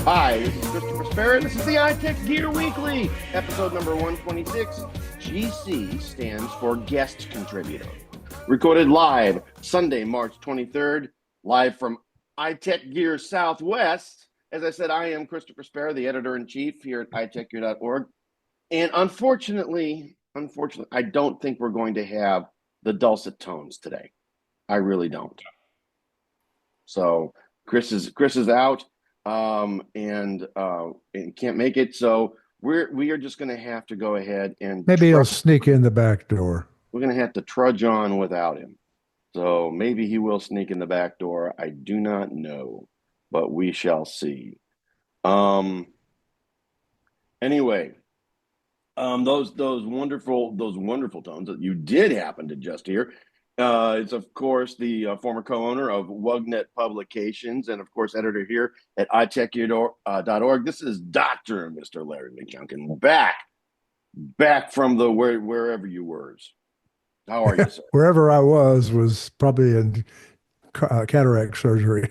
Hi, this is Christopher Spera. This is the iTechGear Weekly, episode number 126. GC stands for Guest Contributor. Recorded live Sunday, March 23rd, live from iTechGear Southwest. As I said, I am Christopher Spera, the editor-in-chief here at iTechGear.org. And unfortunately, I don't think we're going to have the dulcet tones today. I really don't. So Chris is out. And can't make it. So we are just going to have to go ahead and Maybe he'll sneak in the back door. we're going to have to trudge on without him. So maybe he will sneak in the back door. I do not know, but we shall see. Anyway, those wonderful tones that you did happen to just hear. It's, of course, the former co-owner of WUGNET Publications and, of course, editor here at iTechGear.org. This is Dr. Mr. Larry McJunkin, back from the wherever you were. How are you, sir? Wherever I was probably in cataract surgery.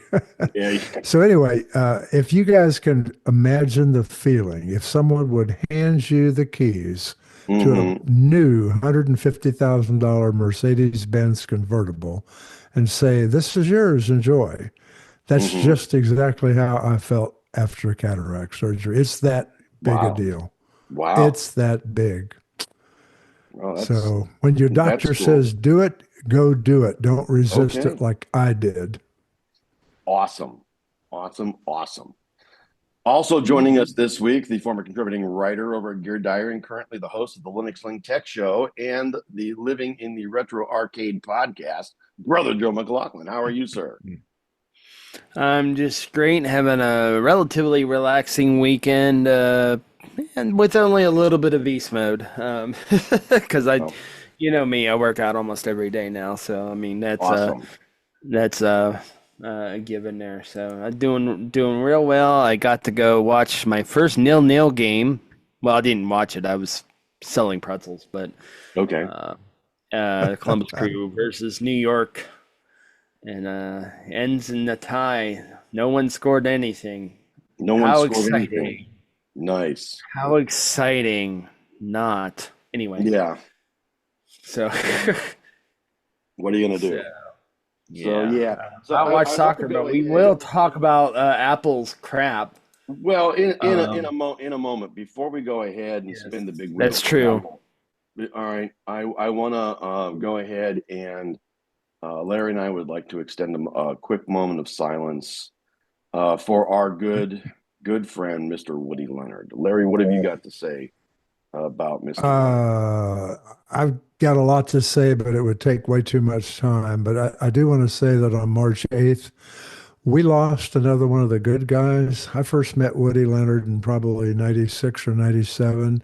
Yeah. So anyway, if you guys can imagine the feeling, if someone would hand you the keys to a new $150,000 Mercedes-Benz convertible and say, "This is yours, enjoy." That's just exactly how I felt after cataract surgery. It's that big a deal. Wow. It's that big. Well, So when your doctor cool. says do it, go do it. Don't resist it like I did. Awesome. Also joining us this week, the former contributing writer over at Gear Diary and currently the host of the Linux Link Tech Show and the Living in the Retro Arcade podcast, Brother Joe McLaughlin. How are you, sir? I'm just great, having a relatively relaxing weekend, and with only a little bit of beast mode, because you know me, I work out almost every day now, so I mean that's awesome. A given there. So I'm doing real well. I got to go watch my first 0-0 game. Well, I didn't watch it. I was selling pretzels, but okay. Columbus Crew versus New York. And ends in a tie. No one scored anything. How exciting. Anything. Nice. How exciting. Not. Anyway. Yeah. So. What are you going to do? So I watch soccer, but we will talk about Apple's crap. Well, in a moment, before we go ahead and spin the big wheel. That's true. Apple, all right. I want to go ahead and Larry and I would like to extend a quick moment of silence for our good friend, Mr. Woody Leonhard. Larry, what have you got to say about Mr. Leonhard? I've got a lot to say, but it would take way too much time. But I do want to say that on March 8th, we lost another one of the good guys. I first met Woody Leonhard in probably 96 or 97,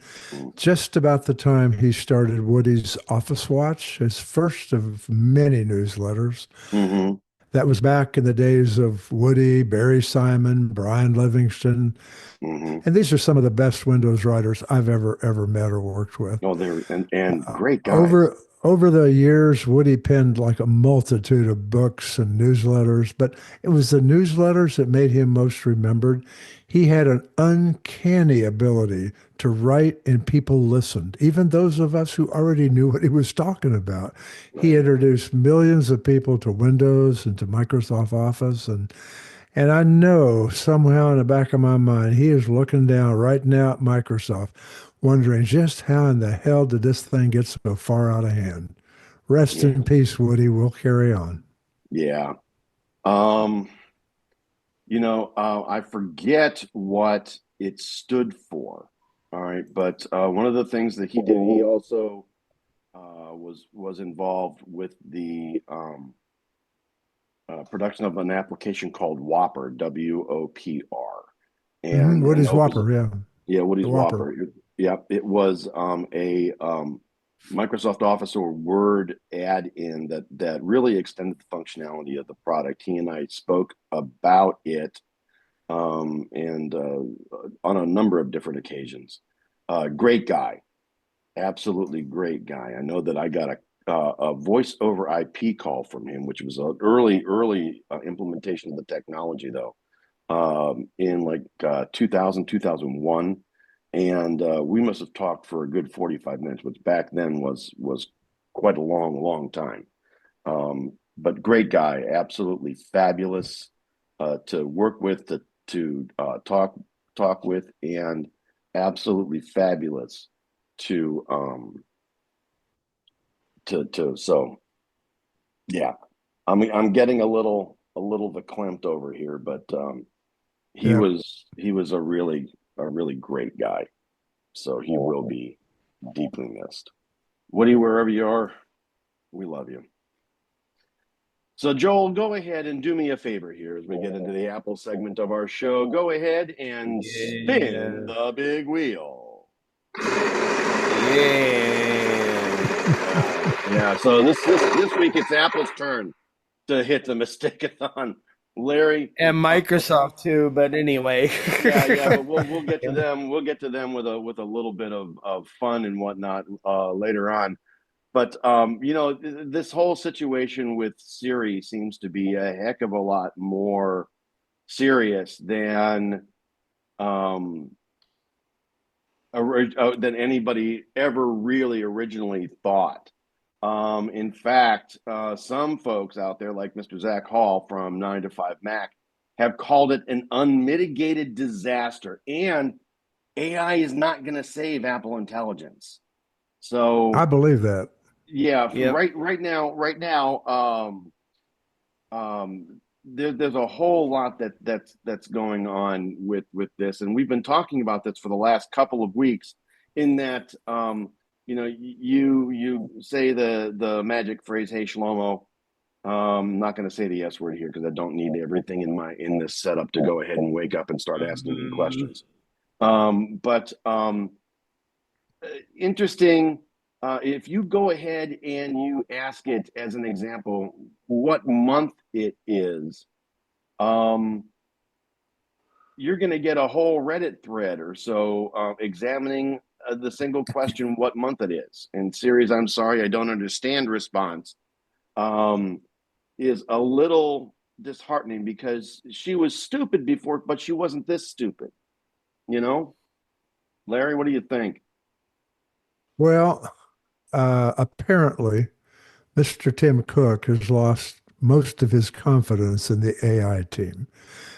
just about the time he started Woody's Office Watch, his first of many newsletters. That was back in the days of Woody, Barry Simon, Brian Livingston. And these are some of the best Windows writers I've ever met or worked with. Oh, they're and great guys. Over the years, Woody penned like a multitude of books and newsletters, but it was the newsletters that made him most remembered. He had an uncanny ability to write and people listened, even those of us who already knew what he was talking about. He introduced millions of people to Windows and to Microsoft Office, and I know somehow in the back of my mind, he is looking down right now at Microsoft, wondering just how in the hell did this thing get so far out of hand. Rest in peace, Woody. We'll carry on. Yeah. I forget what it stood for. All right. But one of the things that he did, he also was involved with the production of an application called Whopper, WOPR. And Woody's Whopper, yeah. Yeah, Woody's Whopper. Yeah, it was a Microsoft Office or Word add-in that really extended the functionality of the product. He and I spoke about it and on a number of different occasions. Great guy, absolutely great guy. I know that I got a voice over IP call from him, which was an early implementation of the technology, though. in like 2000, 2001. And we must have talked for a good 45 minutes, which back then was quite a long time. But great guy, absolutely fabulous to work with, to talk with, and absolutely fabulous to so yeah. I'm getting a little verklempt over here, but he Yeah. was a really great guy. So he will be deeply missed. Woody, wherever you are, we love you. So, Joel, go ahead and do me a favor here as we get into the Apple segment of our show. Go ahead and spin Yeah. the big wheel. Yeah. Yeah. So this week it's Apple's turn to hit the Mistake-a-thon. Larry, And Microsoft too, but anyway. yeah, but we'll get to Yeah. them. We'll get to them with a little bit of fun and whatnot later on. But this whole situation with Siri seems to be a heck of a lot more serious um, than anybody ever really originally thought. In fact, some folks out there, like Mr. Zach Hall from 9 to 5 Mac, have called it an unmitigated disaster. And AI is not going to save Apple Intelligence. I So believe that. yeah, Yep. right now, there's a whole lot that's going on with this, and we've been talking about this for the last couple of weeks. In that, you say the magic phrase, "Hey Shlomo." I'm not going to say the S word here because I don't need everything in this setup to go ahead and wake up and start asking me Mhm. questions. But interesting. If you go ahead and you ask it as an example what month it is, um, you're going to get a whole Reddit thread or so examining the single question, what month it is. And Siri's, I'm sorry, I don't understand response um, is a little disheartening because she was stupid before, but she wasn't this stupid. You know, Larry, what do you think? Well, apparently, Mr. Tim Cook has lost most of his confidence in the AI team.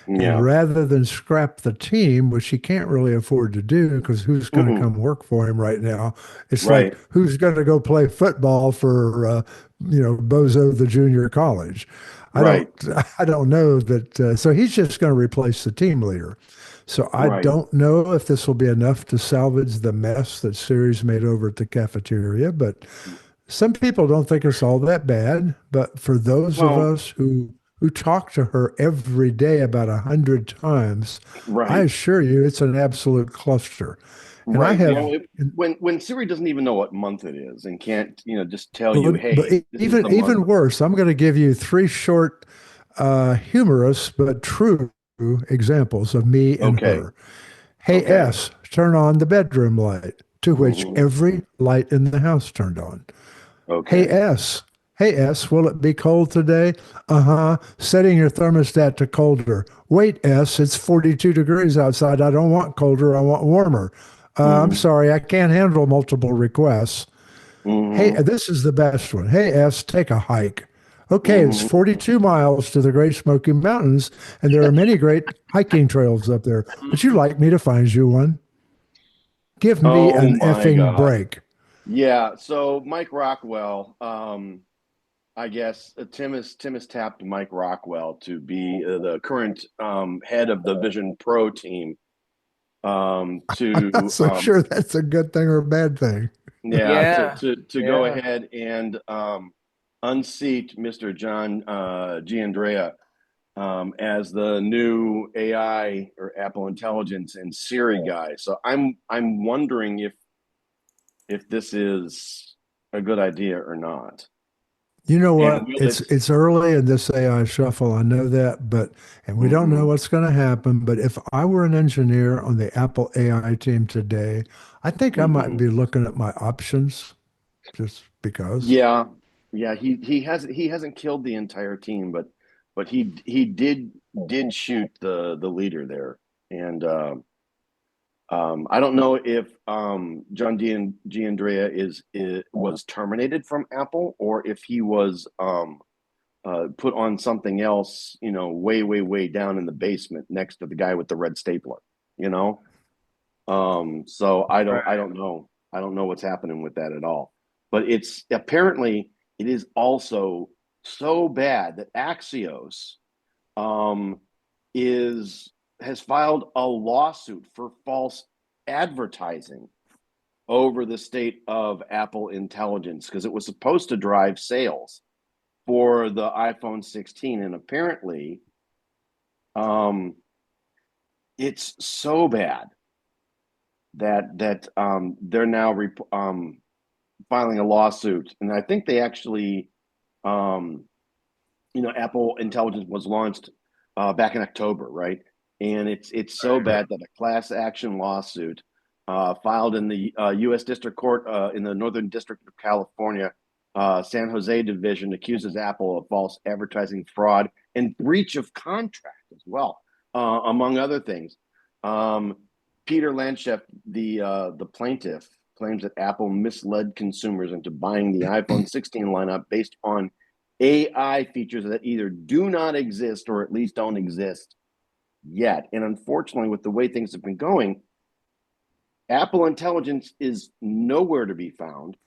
And Yeah, rather than scrap the team, which he can't really afford to do because who's going to Mm-mm. come work for him right now? It's like Right, who's going to go play football for Bozo the junior college? I don't right, I don't know that. So he's just going to replace the team leader. So I right. don't know if this will be enough to salvage the mess that Siri's made over at the cafeteria, but some people don't think it's all that bad, but for those of Well, us who talk to her every day about 100 times, I right, assure you it's an absolute cluster. And I right. have, When Siri doesn't even know what month it is and can't, just tell you, but hey, this is the month. even worse, I'm going to give you three short, humorous but true examples of me and Okay, her. Hey okay. S, turn on the bedroom light, to which Hmm. every light in the house turned on. Hey Okay. S. Hey S, will it be cold today? Uh-huh. Setting your thermostat to colder. Wait, S, it's 42 degrees outside. I don't want colder. I want warmer. I'm Hmm. sorry, I can't handle multiple requests. Hey, Hmm. this is the best one. Hey S, take a hike. Okay, it's Hmm. 42 miles to the Great Smoky Mountains, and there are many great hiking trails up there. Would you like me to find you one? Give me Oh an my effing God. break. Yeah. So Mike Rockwell, I guess Tim has tapped Mike Rockwell to be the current head of the Vision Pro team. I'm not To so sure that's a good thing or a bad thing. Yeah, Yeah. to go Yeah. ahead and unseat Mr. John Giandrea as the new AI or Apple Intelligence and Siri guy. So I'm wondering if this is a good idea or not. You know And what? will It's it? it's early in this AI shuffle. I know that, but and we don't know Mhm, what's going to happen. But if I were an engineer on the Apple AI team today, I think I might mhm. be looking at my options just because. Yeah, yeah. He hasn't killed the entire team, but but he did shoot the leader there, and I don't know if John Giandrea was terminated from Apple, or if he was put on something else, way down in the basement next to the guy with the red stapler, you know. So I don't know. I don't know what's happening with that at all. But it's apparently it is also so bad that Axios um, has filed a lawsuit for false advertising over the state of Apple Intelligence because it was supposed to drive sales for the iPhone 16, and apparently, it's so bad that they're now filing a lawsuit, and I think they actually, Apple Intelligence was launched back in October, right? And it's so bad that a class action lawsuit filed in the U.S. District Court in the Northern District of California, San Jose Division, accuses Apple of false advertising fraud and breach of contract as well, among other things. Peter Lanchef, the plaintiff, claims that Apple misled consumers into buying the iPhone 16 lineup based on AI features that either do not exist or at least don't exist yet. And unfortunately, with the way things have been going, Apple Intelligence is nowhere to be found.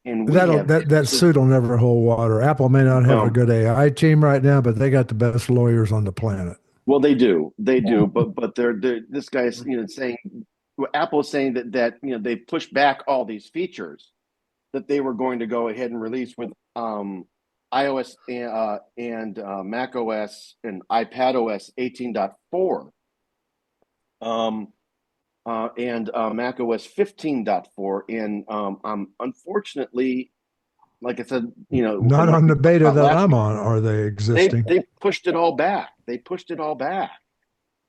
And that suit will never hold water. Apple may not have a good AI team right now, but they got the best lawyers on the planet. Well, they do, but they're this guy is saying, Apple is saying that they pushed back all these features that they were going to go ahead and release with iOS and Mac OS and iPad OS 18.4 and Mac OS 15.4, and unfortunately, like I said, not on the beta that I'm on are they existing. They pushed it all back.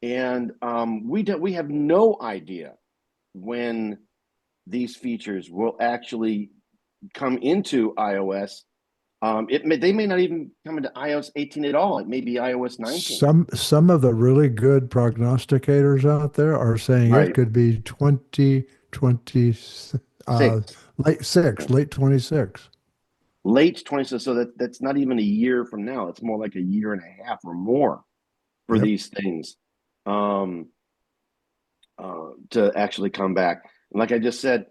And we have no idea when these features will actually come into iOS. They may not even come into iOS 18 at all. It may be iOS 19. Some of the really good prognosticators out there are saying it could be 2020, late 26. Late 26. So that's not even a year from now. It's more like a year and a half or more for these things to actually come back. And like I just said,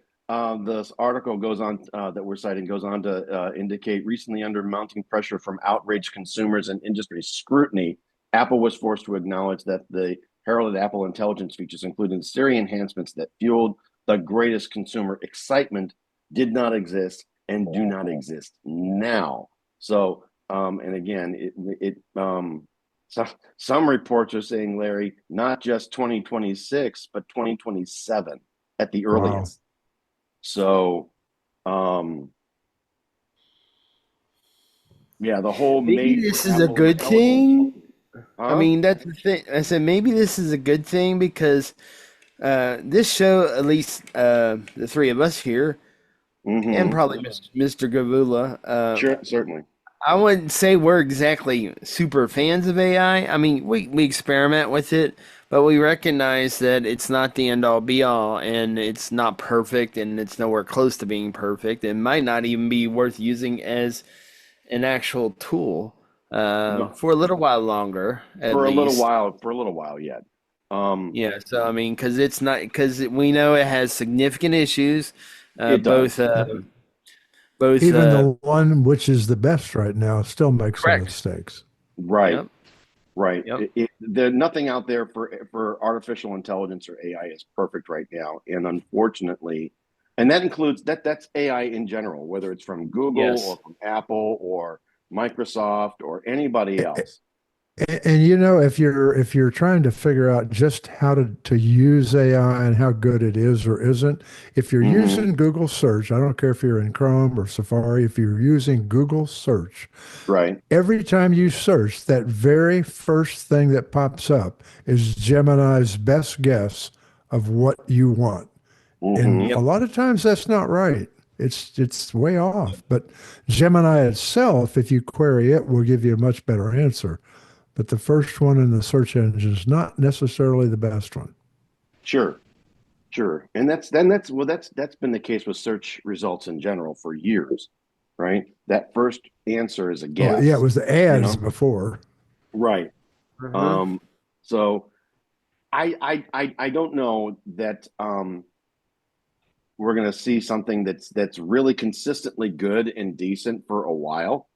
this article goes on that we're citing goes on to indicate recently, under mounting pressure from outraged consumers and industry scrutiny, Apple was forced to acknowledge that the heralded Apple Intelligence features, including Siri enhancements that fueled the greatest consumer excitement, did not exist and do not exist now. So, and again, some reports are saying, Larry, not just 2026, but 2027 at the earliest. Wow. So, the whole maybe this is a good thing. I mean, that's the thing. I said maybe this is a good thing because this show, at least the three of us here, and probably Mr. Gavula, sure, certainly. I wouldn't say we're exactly super fans of AI. I mean, we experiment with it, but we recognize that it's not the end-all be-all, and it's not perfect, and it's nowhere close to being perfect. It might not even be worth using as an actual tool for a little while longer. For a little while yet. So I mean, because we know it has significant issues. Both even the one which is the best right now still makes some mistakes. Right. Yep. Right. Yep. There's nothing out there for artificial intelligence or AI is perfect right now. And unfortunately, and that includes that's AI in general, whether it's from Google or from Apple or Microsoft or anybody else. And if you're trying to figure out just how to use AI and how good it is or isn't, if you're using Google search, I don't care if you're in Chrome or Safari, if you're using Google search, right? Every time you search, that very first thing that pops up is Gemini's best guess of what you want. And a lot of times that's not right. It's way off. But Gemini itself, if you query it, will give you a much better answer. But the first one in the search engine is not necessarily the best one. Sure, sure. And that's been the case with search results in general for years, right? That first answer is a Oh, yeah, it guess, was the you ads know? before. Right. Uh-huh. So I don't know that we're going to see something that's really consistently good and decent for a while.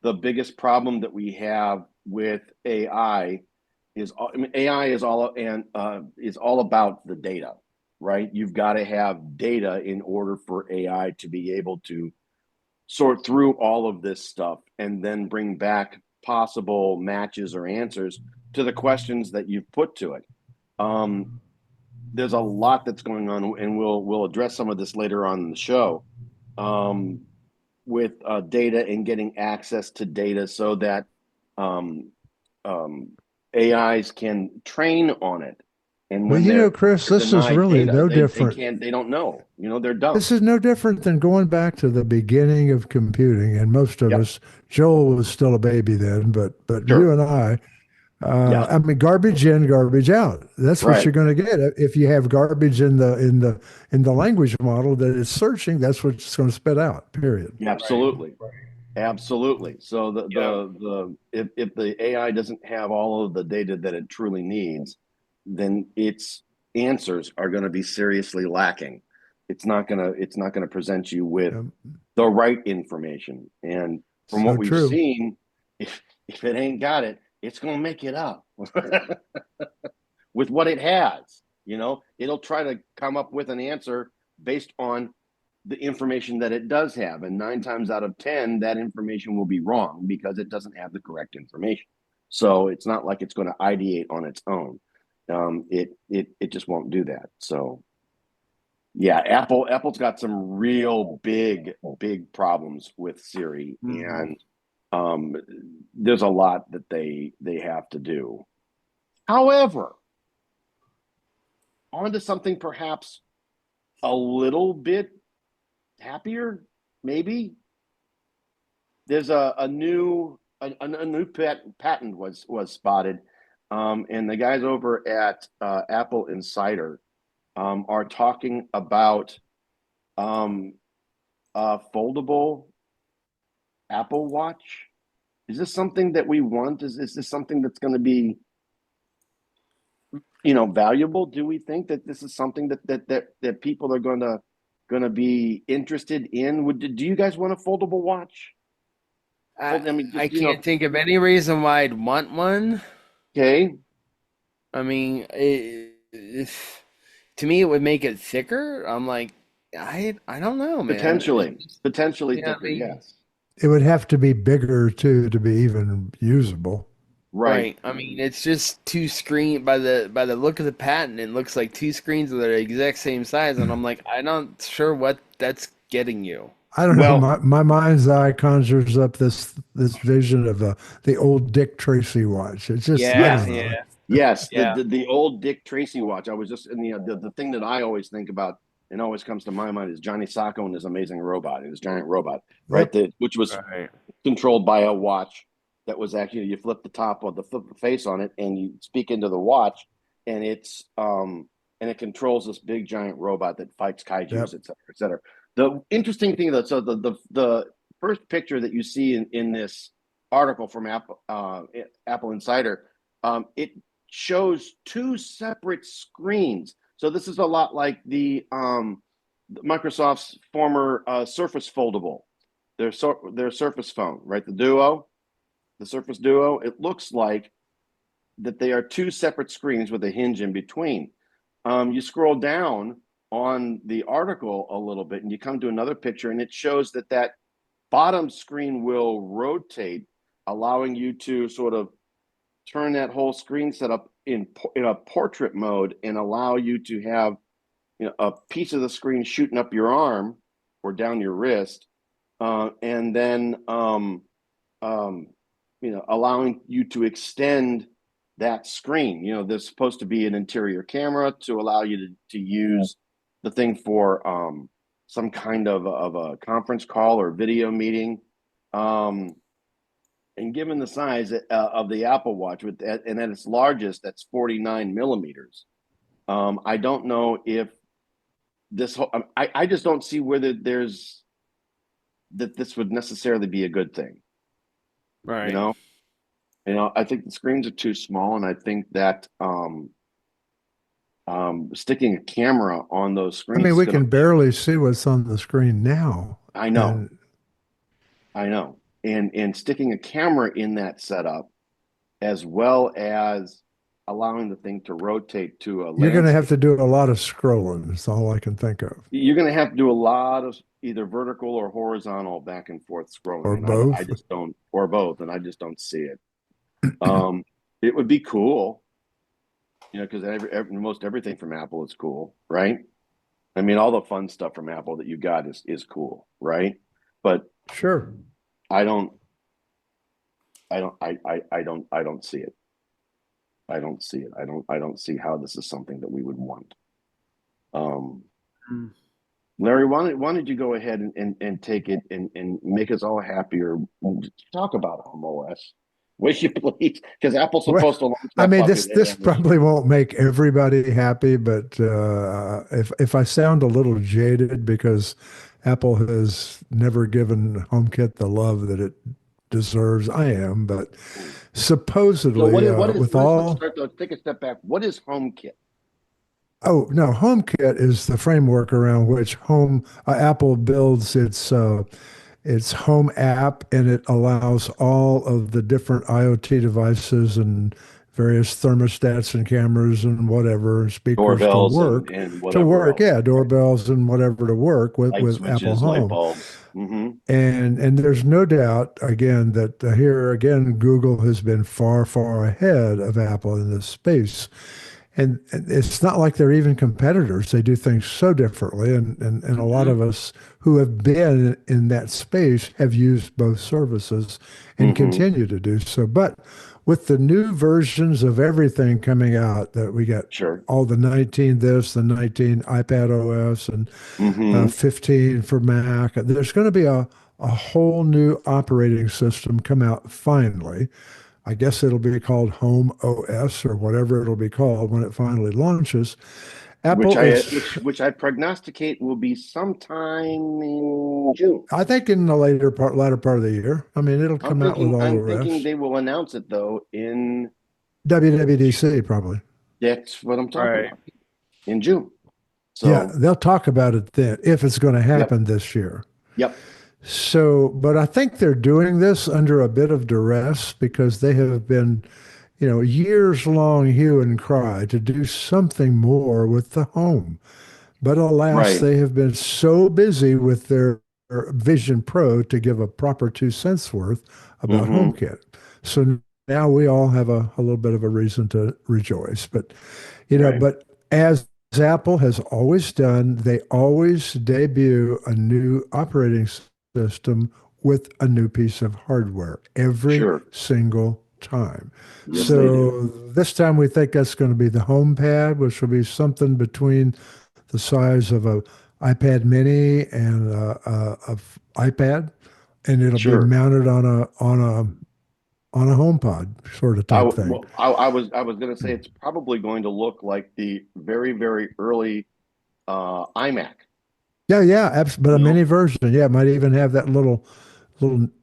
The biggest problem that we have with AI is, I mean, AI is all about the data, right? You've got to have data in order for AI to be able to sort through all of this stuff and then bring back possible matches or answers to the questions that you've put to it. Um, there's a lot that's going on, and we'll address some of this later on in the show, um, with data and getting access to data so that um, AIs can train on it. And Well, when Chris, they're this is denied really data, no they different. can't, they don't know. They're dumb. This is no different than going back to the beginning of computing. And most of Yep. us, Joel was still a baby then, but you Sure. and I, Yeah. I mean, garbage in, garbage out. That's what Right. you're going to get if you have garbage in the language model that it's searching. That's what it's going to spit out. Period. Right. Absolutely. Right. Absolutely. So Yep. if the AI doesn't have all of the data that it truly needs, then its answers are going to be seriously lacking. It's not gonna present you with Um, the right information. And from what so we've true. seen, if it ain't got it, it's gonna make it up with what it has. It'll try to come up with an answer based on the information that it does have. And 9 times out of 10, that information will be wrong because it doesn't have the correct information. So it's not like it's going to ideate on its own. It just won't do that. So yeah, Apple's got some real big problems with Siri, Mhm. and um, there's a lot that they have to do. However, on to something perhaps a little bit happier, maybe. There's a new patent was spotted, and the guys over at Apple Insider are talking about a foldable Apple Watch. Is this something that we want? Is this something that's going to be valuable? Do we think that this is something that people are going to be interested in? Do you guys want a foldable watch? I I mean, I just can't think of any reason why I'd want one. okay. I mean, to me, it would make it thicker. I'm like, I don't know, man. Potentially Yeah, thicker, yes. It would have to be bigger too to be even usable. Right. right. I mean, it's just two screen by the look of the patent. It looks like two screens that are the exact same size, and I'm like, I'm not sure what that's getting you. I don't know. Well, My mind's eye conjures up this vision of the old Dick Tracy watch. It's just I Yeah, don't yes, know. yeah, yes. The, yeah. the the old Dick Tracy watch. I was just in the thing that I always think about and always comes to my mind is Johnny Sacco and his amazing robot, his giant robot, right? Yep. Which was Right. controlled by a watch that was actually you flip the face on it and you speak into the watch and it controls this big giant robot that fights kaiju's, Yep. et cetera, et cetera. The interesting thing that so the first picture that you see in this article from Apple Insider, it shows two separate screens. So this is a lot like the Microsoft's former Surface Foldable, their Surface phone, right? The Surface Duo. It looks like that they are two separate screens with a hinge in between. You scroll down on the article a little bit, and you come to another picture, and it shows that bottom screen will rotate, allowing you to sort of turn that whole screen setup in a portrait mode and allow you to have a piece of the screen shooting up your arm or down your wrist, and then allowing you to extend that screen. There's supposed to be an interior camera to allow you to use the thing for some kind of a conference call or video meeting. And given the size of the Apple Watch, and at its largest, that's 49 millimeters. I don't know if this whole, I just don't see whether this would necessarily be a good thing. Right. I think the screens are too small, and I think that sticking a camera on those I screens mean, is we going to. can barely see what's on the screen now. I know, And and sticking a camera in that setup, as well as allowing the thing to rotate to a you're going to have landscape. to do a lot of scrolling. That's all I can think of. You're going to have to do a lot of either vertical or horizontal back and forth scrolling, Or and I both. just don't, or both, and I just don't see it. It would be cool, because most everything from Apple is cool, right? I mean, all the fun stuff from Apple that you got is cool, right? But Sure. I don't see it. I don't see it. I don't see how this is something that we would want. Larry, why don't you go ahead and take it and make us all happier? Talk about Home OS. Wish you please, because Apple's Well, supposed to launch I that mean, puppy this later this on this probably year. won't make everybody happy, but if I sound a little jaded because Apple has never given HomeKit the love that it deserves, I am. But So supposedly, with let's all start though. Take a step back. What is HomeKit? oh no, HomeKit is the framework around which Apple builds its home app, and it allows all of the different IoT devices and various thermostats and cameras and whatever speakers Doorbells and to whatever work, else. yeah, doorbells and whatever to work Light with Apple switches, light Home. bulbs. Mm-hmm. And there's no doubt again that here again Google has been far ahead of Apple in this space. And it's not like they're even competitors. They do things so differently. And a lot Mm-hmm. of us who have been in that space have used both services and Mm-hmm. continue to do so. But with the new versions of everything coming out, that we got Sure. all the 19 this, the 19 iPad OS, and Mm-hmm. 15 for Mac, there's going to be a whole new operating system come out finally. I guess it'll be called Home OS or whatever it'll be called when it finally launches. Which Apple I is, which I prognosticate will be sometime in June. I think, in the latter part of the year. I mean, it'll come out with all the I'm thinking rest. they will announce it though in. WWDC probably. That's what I'm talking Right. about, in June. Yeah, So, they'll talk about it then if it's going to yep, happen this year. yep, So, but I think they're doing this under a bit of duress because they have been, years long hue and cry to do something more with the home. But alas, right. they have been so busy with their Vision Pro to give a proper 2 cents worth about Mm-hmm. HomeKit. So now we all have a little bit of a reason to rejoice. But, Right. but as Apple has always done, they always debut a new operating system with a new piece of hardware every Sure. single time. Yes, they do. So this time we think that's going to be the HomePad, which will be something between the size of a iPad Mini and a iPad, and it'll be Sure. mounted on a HomePod sort of type thing. I was going to say it's probably going to look like the very, very early iMac. Yeah, but a You mini know? version. Yeah, it might even have that little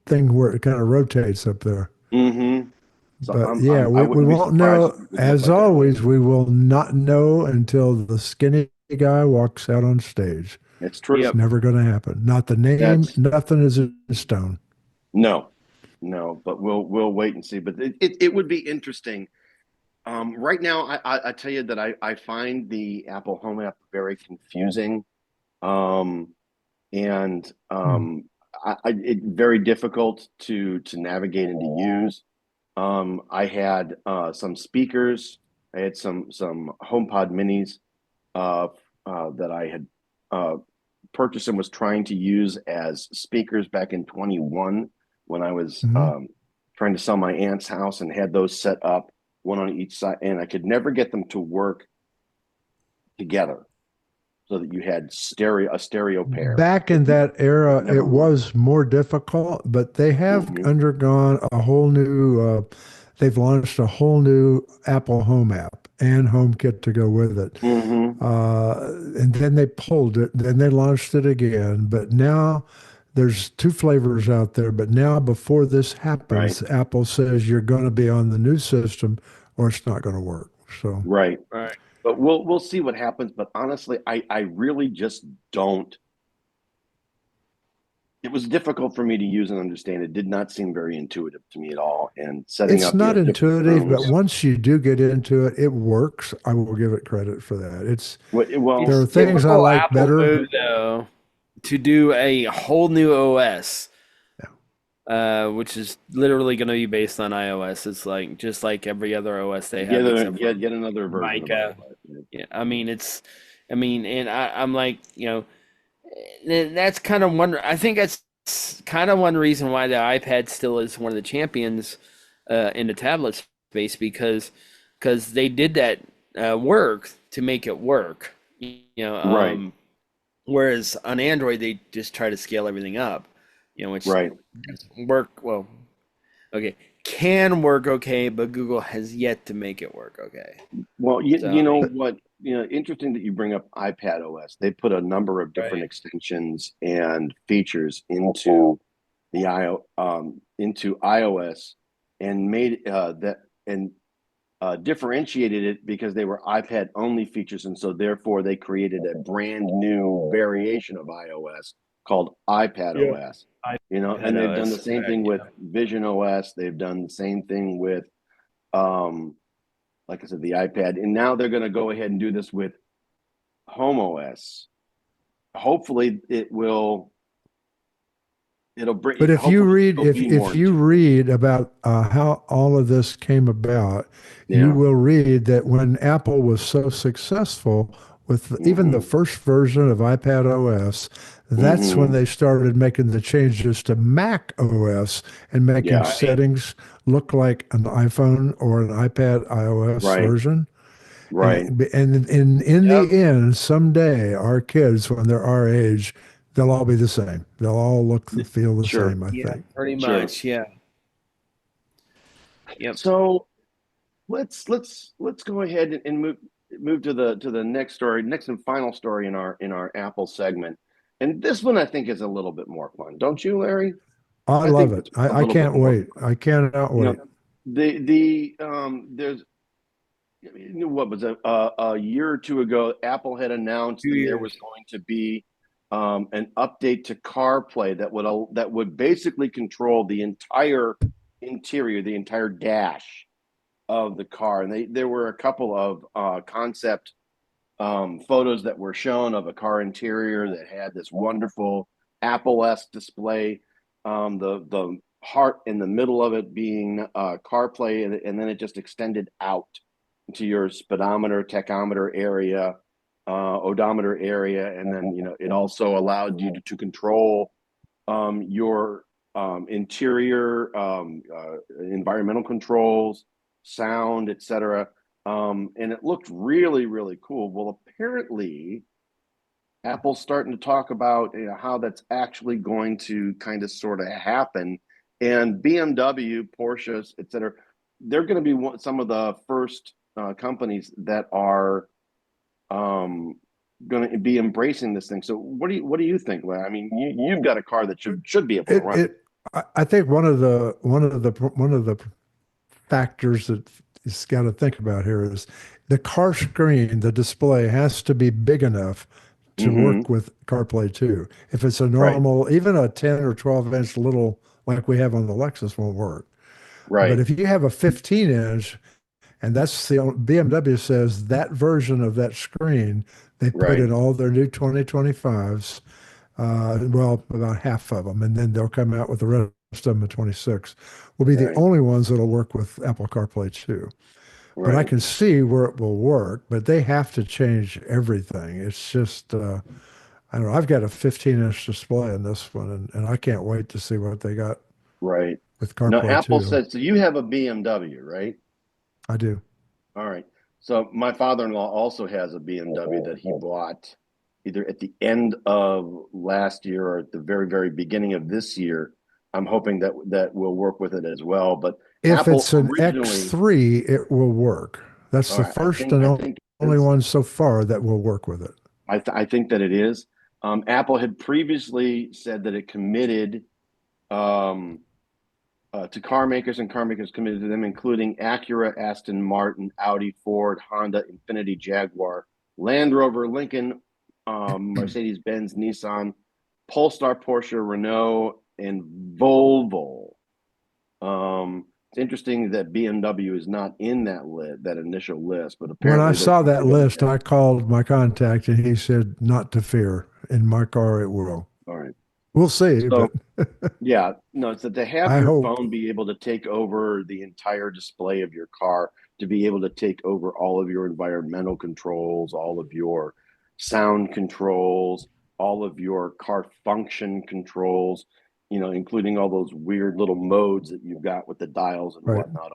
thing where it kind of rotates up there. Mm-hmm. So But yeah, I we wouldn't be won't surprised if know. it would look As like an always, iMac. we will not know until the skinny guy walks out on stage. It's It's true. Yep. never going to happen. Not the name, That's nothing is in stone. no, no, but we'll wait and see. But it would be interesting. Right now, I tell you that I find the Apple Home app very confusing. Um, and Hmm. it very difficult to navigate and to use. I had some speakers. I had some HomePod minis uh, that I had purchased and was trying to use as speakers back in 21 when I was Hmm. trying to sell my aunt's house and had those set up, one on each side, and I could never get them to work together. so that you had a stereo pair. Back in that era, Never it worked. was more difficult, but they have Hmm. undergone a whole new, they've launched a whole new Apple Home app and HomeKit to go with it. Hmm. And then they pulled it, then they launched it again. But now there's two flavors out there. But now, before this Right. happens, Apple says you're going to be on the new system or it's not going to work. So Right. Right. But we'll see what happens. But honestly, I really just don't. It was difficult for me to use and understand. It did not seem very intuitive to me at all. And setting it's up, not different intuitive, but rooms. once you do get into it, it works. I will give it credit for that. There Well, are It's things I typical like Apple better. move though to do a whole new OS, Yeah. which is literally going to be based on iOS. It's like just like every other OS they have, except for yet another version of Micah. iOS. Yeah, I mean and I'm like, that's kind of one. I think that's kind of one reason why the iPad still is one of the champions in the tablet space because they did that work to make it work. Right, Whereas on Android they just try to scale everything up, which right. doesn't work well. Okay, can work okay, but Google has yet to make it work okay. Well, you So know But what? Interesting that you bring up iPad OS. They put a number of different right, extensions and features into iOS and made that and differentiated it because they were iPad only features, and so therefore they created a brand new variation of iOS called iPad yeah, OS. iPad And they've done the OS, same correct? thing with Yeah. Vision OS. They've done the same thing with, um, like I said, the iPad, and now they're going to go ahead and do this with Home OS. Hopefully, it'll bring. But if you Hopefully, read it'll be more if you intuitive. read about how all of this came about, you Yeah. will read that when Apple was so successful with even the Hmm. first version of iPad OS, that's when Hmm. they started making the changes to Mac OS and making Yeah. Right. settings look like an iPhone or an iPad iOS Right. version. Right. And in Yep. the end, someday our kids, when they're our age, they'll all be the same. They'll all look and feel the Sure. same, I Yeah. think. Pretty Sure. much. Yeah. Yep. So let's go ahead and move to the next story, next and final story in our Apple segment. And this one I think is a little bit more fun, don't you, Larry? I I love think it. it's a I little bit can't more wait. fun. I cannot You know, wait. there's what was it, a year or two ago, Apple had announced Two that there years. was going to be an update to CarPlay that would basically control the entire interior, the entire dash of the car. And there were a couple of concept photos that were shown of a car interior that had this wonderful Apple-esque display. The heart in the middle of it being CarPlay, and then it just extended out into your speedometer, tachometer area, odometer area, and then it also allowed you to control your interior environmental controls, sound, etc. And it looked really, really cool. Well, apparently, Apple's starting to talk about how that's actually going to kind of sort of happen. And BMW, Porsche, etc., they're going to be some of the first companies that are going to be embracing this thing. So what do you think, Larry? I mean, you've got a car that should be able to It run it. it I think one of the factors that is got to think about here is the car screen, the display has to be big enough to Hmm. work with CarPlay too. If it's a Right, normal, even a 10 or 12 inch little like we have on the Lexus won't work. But right, if you have a 15 inch, and that's BMW says that version of that screen they put right, in all their new 2025s, well, about half of them, and then they'll come out with the rest of them in 26, will be the right, only ones that'll work with Apple CarPlay too. But I right. can see where it will work, but they have to change everything. It's just, I don't know. I've got a 15-inch display in this one, and I can't wait to see what they got Right. with Now, CarPlay Apple too. says, so you have a BMW, right? I do. All right. So my father-in-law also has a BMW that he bought either at the end of last year or at the very, very beginning of this year. I'm hoping that will work with it as well. But If Apple it's an originally, X3, it will work. That's all the right, first and I think only one so far that will work with it. I think that it is. Apple had previously said that it committed um, to car makers, and car makers committed to them, including Acura, Aston Martin, Audi, Ford, Honda, Infiniti, Jaguar, Land Rover, Lincoln, Mercedes-Benz, Nissan, Polestar, Porsche, Renault, and Volvo. It's interesting that BMW is not in that initial list, but When I apparently saw that list, they're I called my contact and he said, not to fear. In my car, it will. all right. We'll see, So but yeah, no, it's that to have I your hope. phone be able to take over the entire display of your car, to be able to take over all of your environmental controls, all of your sound controls, all of your car function controls, including all those weird little modes that you've got with the dials and Right. whatnot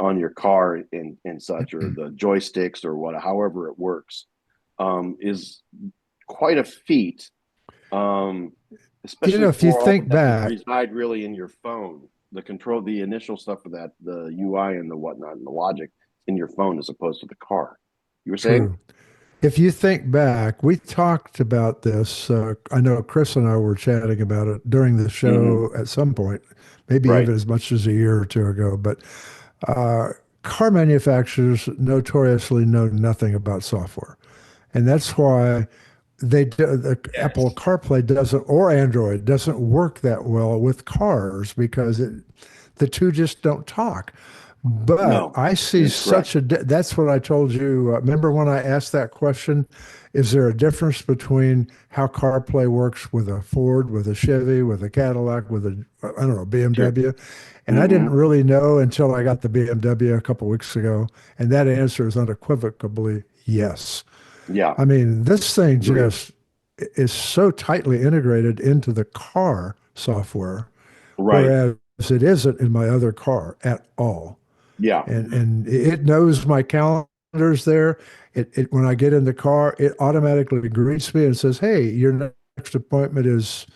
on your car and such, or the joysticks or however it works, is quite a feat. Especially If you for all of think that to back, reside really in your phone. The control, the initial stuff of that, the UI and the whatnot and the logic in your phone as opposed to the car. You were saying? true. If you think back, we talked about this. I know Chris and I were chatting about it during the Mm-hmm. show at some point, maybe Right. even as much as a year or two ago. But uh, car manufacturers notoriously know nothing about software. And that's why the Apple Yes. CarPlay doesn't, or Android doesn't work that well with cars because the two just don't talk. But No, I that see is correct. such that's what I told you. Remember when I asked that question? Is there a difference between how CarPlay works with a Ford, with a Chevy, with a Cadillac, with a, I don't know, Sure. BMW? And I didn't Mm-hmm. really know until I got the BMW a couple weeks ago. And that answer is unequivocally yes. Yeah. I mean, this thing Agreed. just is so tightly integrated into the car software, Right. whereas it isn't in my other car at all. Yeah. And it knows my calendar's there. It when I get in the car, it automatically greets me and says, "Hey, your next appointment is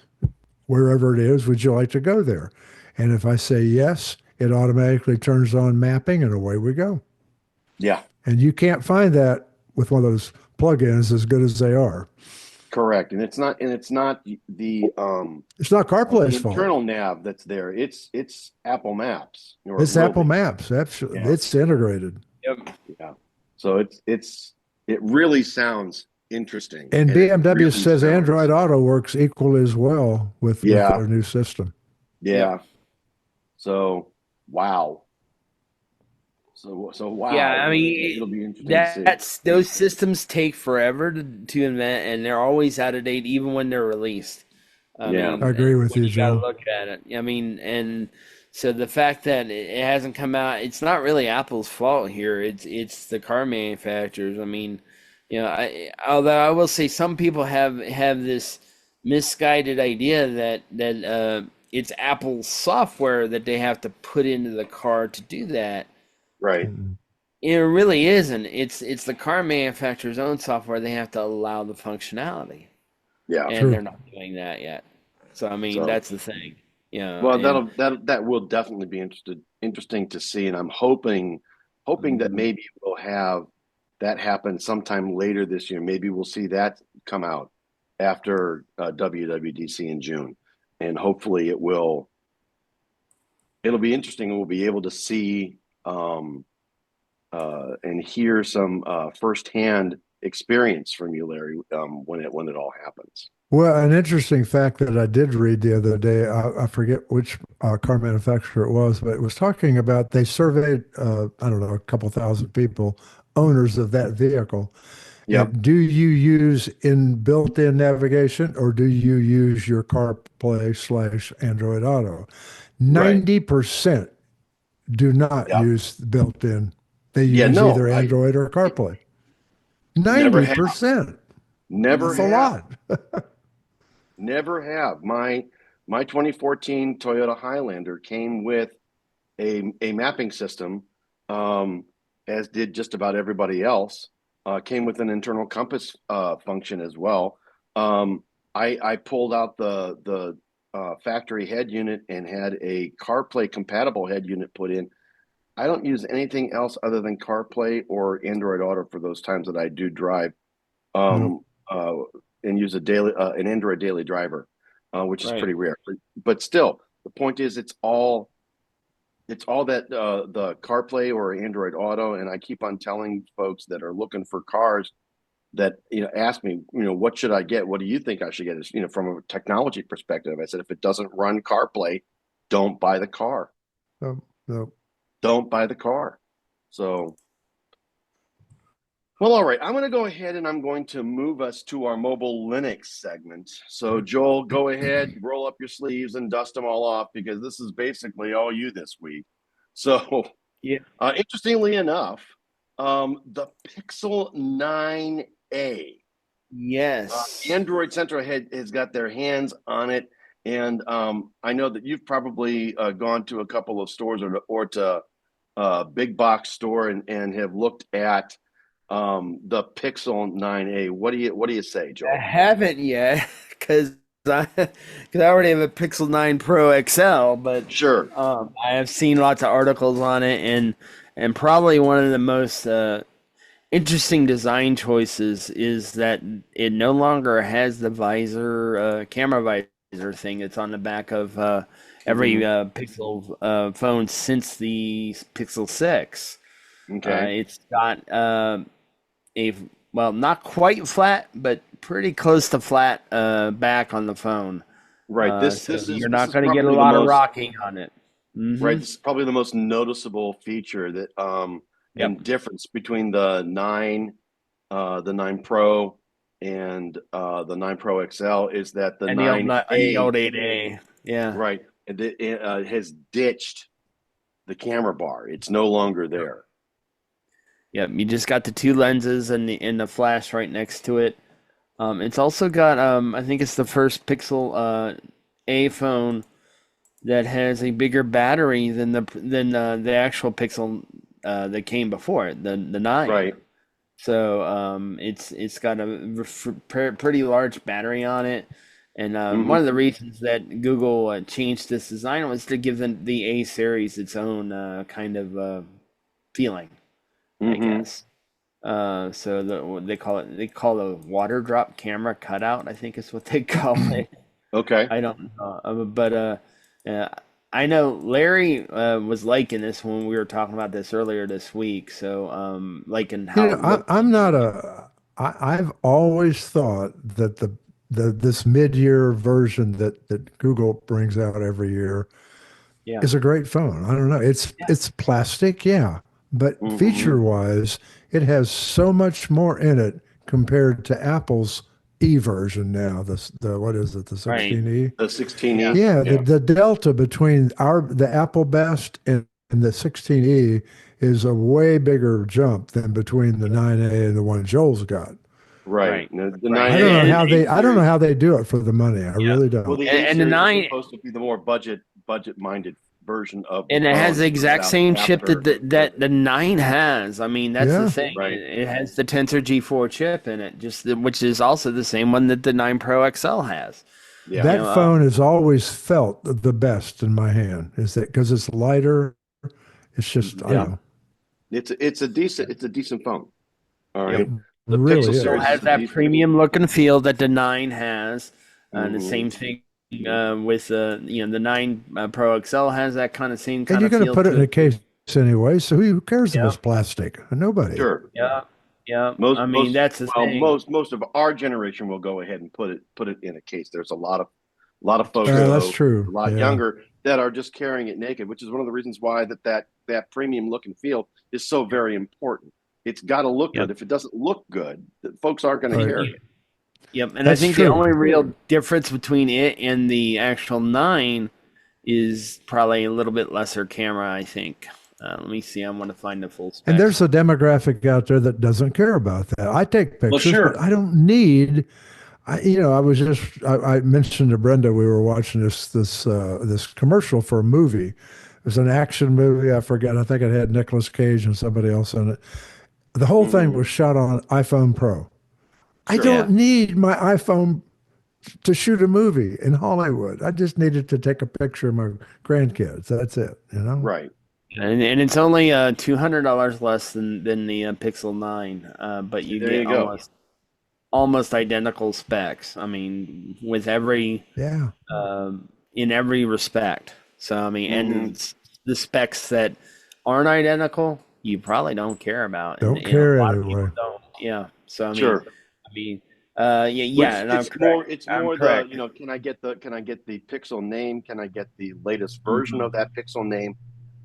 wherever it is. Would you like to go there?" And if I say yes, it automatically turns on mapping and away we go. Yeah. And you can't find that with one of those plugins as good as they are. Correct. And it's not It's not the CarPlay's fault. internal nav that's there. It's Apple Maps, or it It's will Apple be. Maps. Yeah. It's integrated. Yep. Yeah. So it really sounds interesting, And and it BMW really says Android sounds, Auto works equally as well with yeah, their new system. Yep. yeah. So wow. So Yeah, wow. I It'll be mean, interesting to see. that's those systems take forever to invent, and they're always out of date, even when they're released. I Yeah. I mean, agree with when you, you got to Joe. look at it, I mean, and so the fact that it hasn't come out, it's not really Apple's fault here. It's the car manufacturers. I mean, although I will say some people have this misguided idea that it's Apple's software that they have to put into the car to do that. Right. Mm-mm. It really isn't. It's the car manufacturer's own software. They have to allow the functionality, Yeah. and True. they're not doing that yet. So I mean, So that's the thing. well, And that will definitely be interesting to see, and I'm hoping that Mhm. maybe we'll have that happen sometime later this year. Maybe we'll see that come out after WWDC in June, and hopefully it'll be interesting, and we'll be able to see and hear some firsthand experience from you, Larry, when it all happens. Well, an interesting fact that I did read the other day, I forget which car manufacturer it was, but it was talking about they surveyed, I don't know, a couple thousand people, owners of that vehicle. Yep. And do you use in built-in navigation or do you use your CarPlay slash Android Auto? Right. 90% do not Yep. use built-in. They Yeah. use No, either I Android or CarPlay. never have. 90%. Never That's a have. lot. Never have. My 2014 Toyota Highlander came with a mapping system, as did just about everybody else. came with an internal compass function as well. I pulled out the factory head unit and had a CarPlay compatible head unit put in. I don't use anything else other than CarPlay or Android Auto for those times that I do drive, Yep. um, uh, and use an Android daily driver, which is Right. pretty rare. But still, the point is, it's all that the CarPlay or Android Auto, and I keep on telling folks that are looking for cars that ask me, what should I get? What do you think I should get? Is from a technology perspective, I said if it doesn't run CarPlay, don't buy the car. No, no. Don't buy the car. So, well, all right. I'm going to go ahead and I'm going to move us to our mobile Linux segment. So, Joel, go ahead, roll up your sleeves and dust them all off because this is basically all you this week. So, Yeah. interestingly enough, the Pixel 9a, Yes. Android Central has got their hands on it. And I know that you've probably gone to a couple of stores or to a big box store and have looked at the Pixel 9a. What do you say, Joel? I haven't yet because I already have a Pixel 9 Pro XL, but Sure. I have seen lots of articles on it, and probably one of the most interesting design choices is that it no longer has the visor, camera visor thing that's on the back of every Pixel phone since the Pixel 6. Okay. It's got a well, not quite flat, but pretty close to flat back on the phone. Right. So you're not going to get a lot of rocking on it. Right. This is probably the most noticeable feature that and difference between the 9 Pro and the 9 Pro XL is that the 9A, the old 8A. Yeah. right, it has ditched the camera bar. It's no longer there. Yep, you just got the two lenses and the flash right next to it. It's also got I think it's the first Pixel A phone that has a bigger battery than the actual Pixel that came before it, the 9. Right. So it's got a pretty large battery on it, and one of the reasons that Google changed this design was to give the A series its own kind of feeling, I guess. So they call the water drop camera cutout, I think is what they call it. Okay. I don't know, but I know Larry was liking this when we were talking about this earlier this week. So liking how I'm not I've always thought that this mid-year version that Google brings out every year is a great phone. I don't know. It's plastic, yeah, but feature-wise, it has so much more in it compared to Apple's E version now. The what is it? The 16E. The 16E. Yeah, the delta between the Apple best and the 16E is a way bigger jump than between the 9A and the one Joel's got. Right. The 9A, I don't know how they do it for the money. I really don't. Well, and the 9 is supposed to be the more budget-minded version of the and it has the phone exact same chip after- that the 9 has. I mean, that's the thing. Right. It has the Tensor G4 chip in it, which is also the same one that the 9 Pro XL has. Yeah. That phone has always felt the best in my hand. Is that because it's lighter? It's just I don't know. It's a decent phone. All right. The really Pixel is. Still series has is a that decent- premium look and feel that the 9 has. And the same thing with the 9 Pro XL has that kind of same And kind you're of going to feel put it in to a case anyway, so who cares if Yeah. it's plastic? Nobody. Sure. Yeah. Most, That's the thing. Most of our generation will go ahead and put it in a case. There's a lot of folks That's though, true. a lot younger that are just carrying it naked, which is one of the reasons why that premium look and feel is so very important. It's got to look good. If it doesn't look good, folks aren't going to care. Yep, and That's I think true. the only real difference between it and the actual 9 is probably a little bit lesser camera, I think. Let me see. I want to find the full spec. And there's a demographic out there that doesn't care about that. I take pictures, sure. but I don't need. I mentioned to Brenda we were watching this commercial for a movie. It was an action movie. I forget. I think it had Nicolas Cage and somebody else in it. The whole thing Hmm. was shot on iPhone Pro. I Sure. Yeah. don't need my iPhone to shoot a movie in Hollywood. I just needed to take a picture of my grandkids. That's it, you know? Right. And it's only $200 less than the Pixel 9, but See, you there get you go. almost identical specs. I mean, with every Yeah. in every respect. So I mean, Hmm. and the specs that aren't identical, you probably don't care about, and Don't you know, a care lot of people anyway. don't. Yeah. So Sure. I mean, yeah, yeah, Which and I'm it's correct. more it's I'm more the, correct. can I get the Pixel name? Can I get the latest version Hmm. of that Pixel name?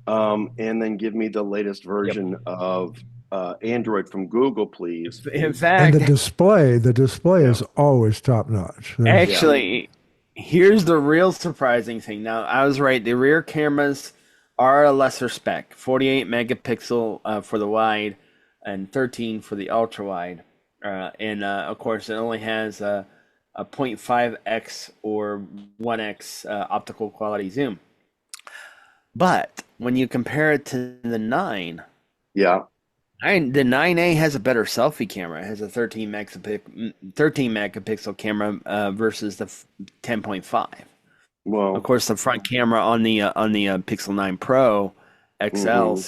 And then give me the latest Yep. version of Android from Google, please. In And fact, the display Yeah. is always top notch. There's Yeah. actually, here's the real surprising thing. Now, I was right. The rear cameras are a lesser spec, 48 megapixel for the wide and 13 for the ultra wide. And of course, it only has a 0.5x or 1x optical quality zoom. But when you compare it to the 9, Yeah. the 9A has a better selfie camera. It has a 13 megapixel camera versus the 10.5. Of Well, course, the front camera on the Pixel 9 Pro XL hmm,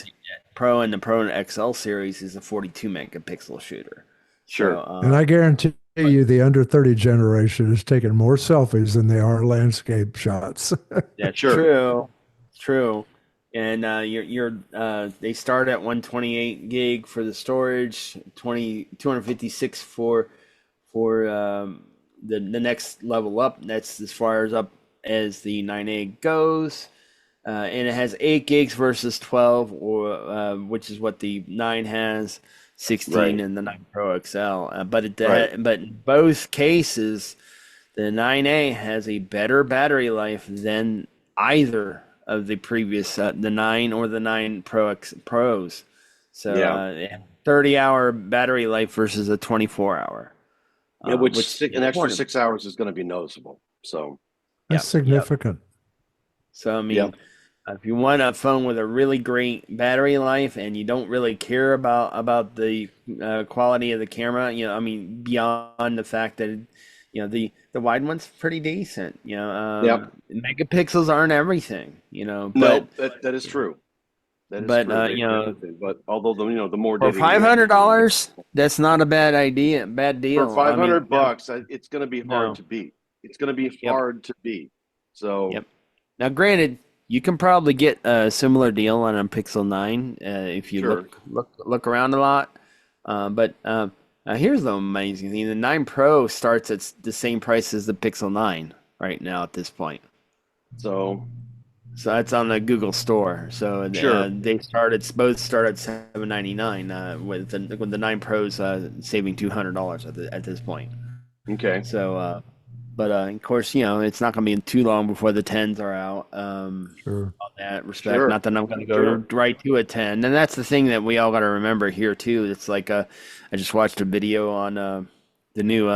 Pro and the Pro and XL series is a 42 megapixel shooter. So sure. and I guarantee you the under 30 generation is taking more selfies than they are landscape shots. that's Sure. true, true. And they start at 128 gig for the storage, 256 for the next level up. That's as far as up as the 9A goes. And it has 8 gigs versus 12, or which is what the 9 has, 16 Right. and the 9 Pro XL. Right. But in both cases, the 9A has a better battery life than either of the previous the 9 or the 9 Pros. So Yeah. 30-hour battery life versus a 24-hour, Yeah, which which an extra important. 6 hours is going to be noticeable. So, That's Yep, yep. significant. So I yep. mean, if you want a phone with a really great battery life and you don't really care about the quality of the camera, you know, I mean, beyond the fact that the wide one's pretty decent. Yep. Megapixels aren't everything, you know, No, that is true. That is but true. They everything. But although the more for data you have, $500, that's not a bad for deal. five I mean, hundred bucks, it's going to be hard no, to beat. It's going to be yep, hard to beat. So, yep. Now, granted, you can probably get a similar deal on a Pixel 9 if you sure. look around a lot. Here's the amazing thing: the 9 Pro starts at the same price as the Pixel 9 right now at this point. So, So that's on the Google Store. So sure. both start at $799 with the 9 Pros saving $200 at this point. Okay. So, but of course, it's not going to be too long before the tens are out. Sure. On that respect, Sure. not that I'm going to go Sure. right to a 10, and that's the thing that we all got to remember here too. It's like I just watched a video on the new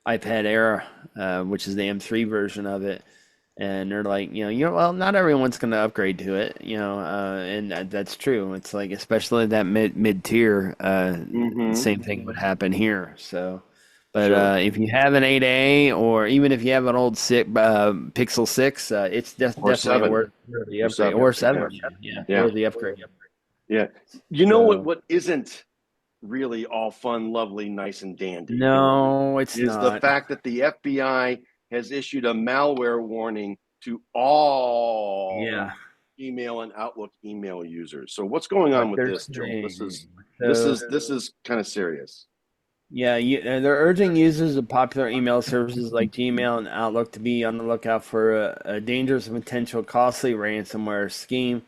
iPad Air, which is the M3 version of it. And they're like, well, not everyone's going to upgrade to it, and that's true. It's like, especially that mid tier, Mm-hmm. same thing would happen here. So, but Sure. if you have an 8A, or even if you have an old Pixel 6, it's Or definitely seven. worth the Or upgrade, seven. or Yeah. 7, yeah, Yeah. worth the upgrade. Yeah. You know what? So, What isn't really all fun, lovely, nice, and dandy no, it's is the not. fact that the FBI has issued a malware warning to all Yeah, email and Outlook email users. So what's going on what with they're this, Joel? This saying. is this So. is this is kind of serious. Yeah, they're urging users of popular email services like Gmail and Outlook to be on the lookout for a dangerous and potential costly ransomware scheme.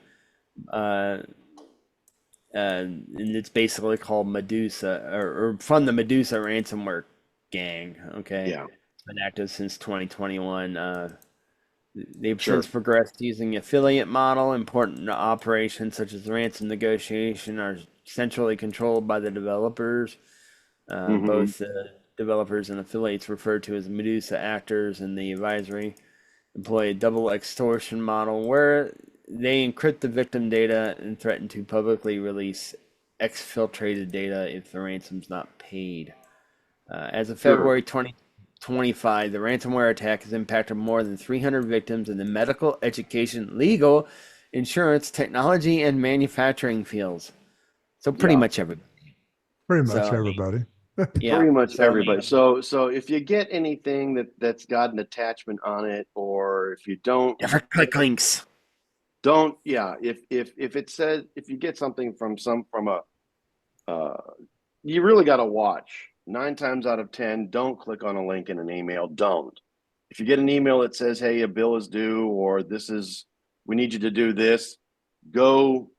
Uh, and it's basically called Medusa, or from the Medusa ransomware gang. Okay, Yeah, it's been active since 2021. They've since sure. progressed using affiliate model. Important operations such as ransom negotiation are centrally controlled by the developers. Hmm. Both developers and affiliates referred to as Medusa actors in the advisory employ a double extortion model where they encrypt the victim data and threaten to publicly release exfiltrated data if the ransom's not paid. As of February 2025, the ransomware attack has impacted more than 300 victims in the medical, education, legal, insurance, technology, and manufacturing fields. So pretty much everybody. Pretty much everybody. Yeah, pretty much everybody. So if you get anything that's got an attachment on it, or if you don't, never click links. Don't. Yeah. If it says, if you get something from you really got to watch. 9 times out of 10, don't click on a link in an email. Don't. If you get an email that says, "Hey, a bill is due," or we need you to do this, don't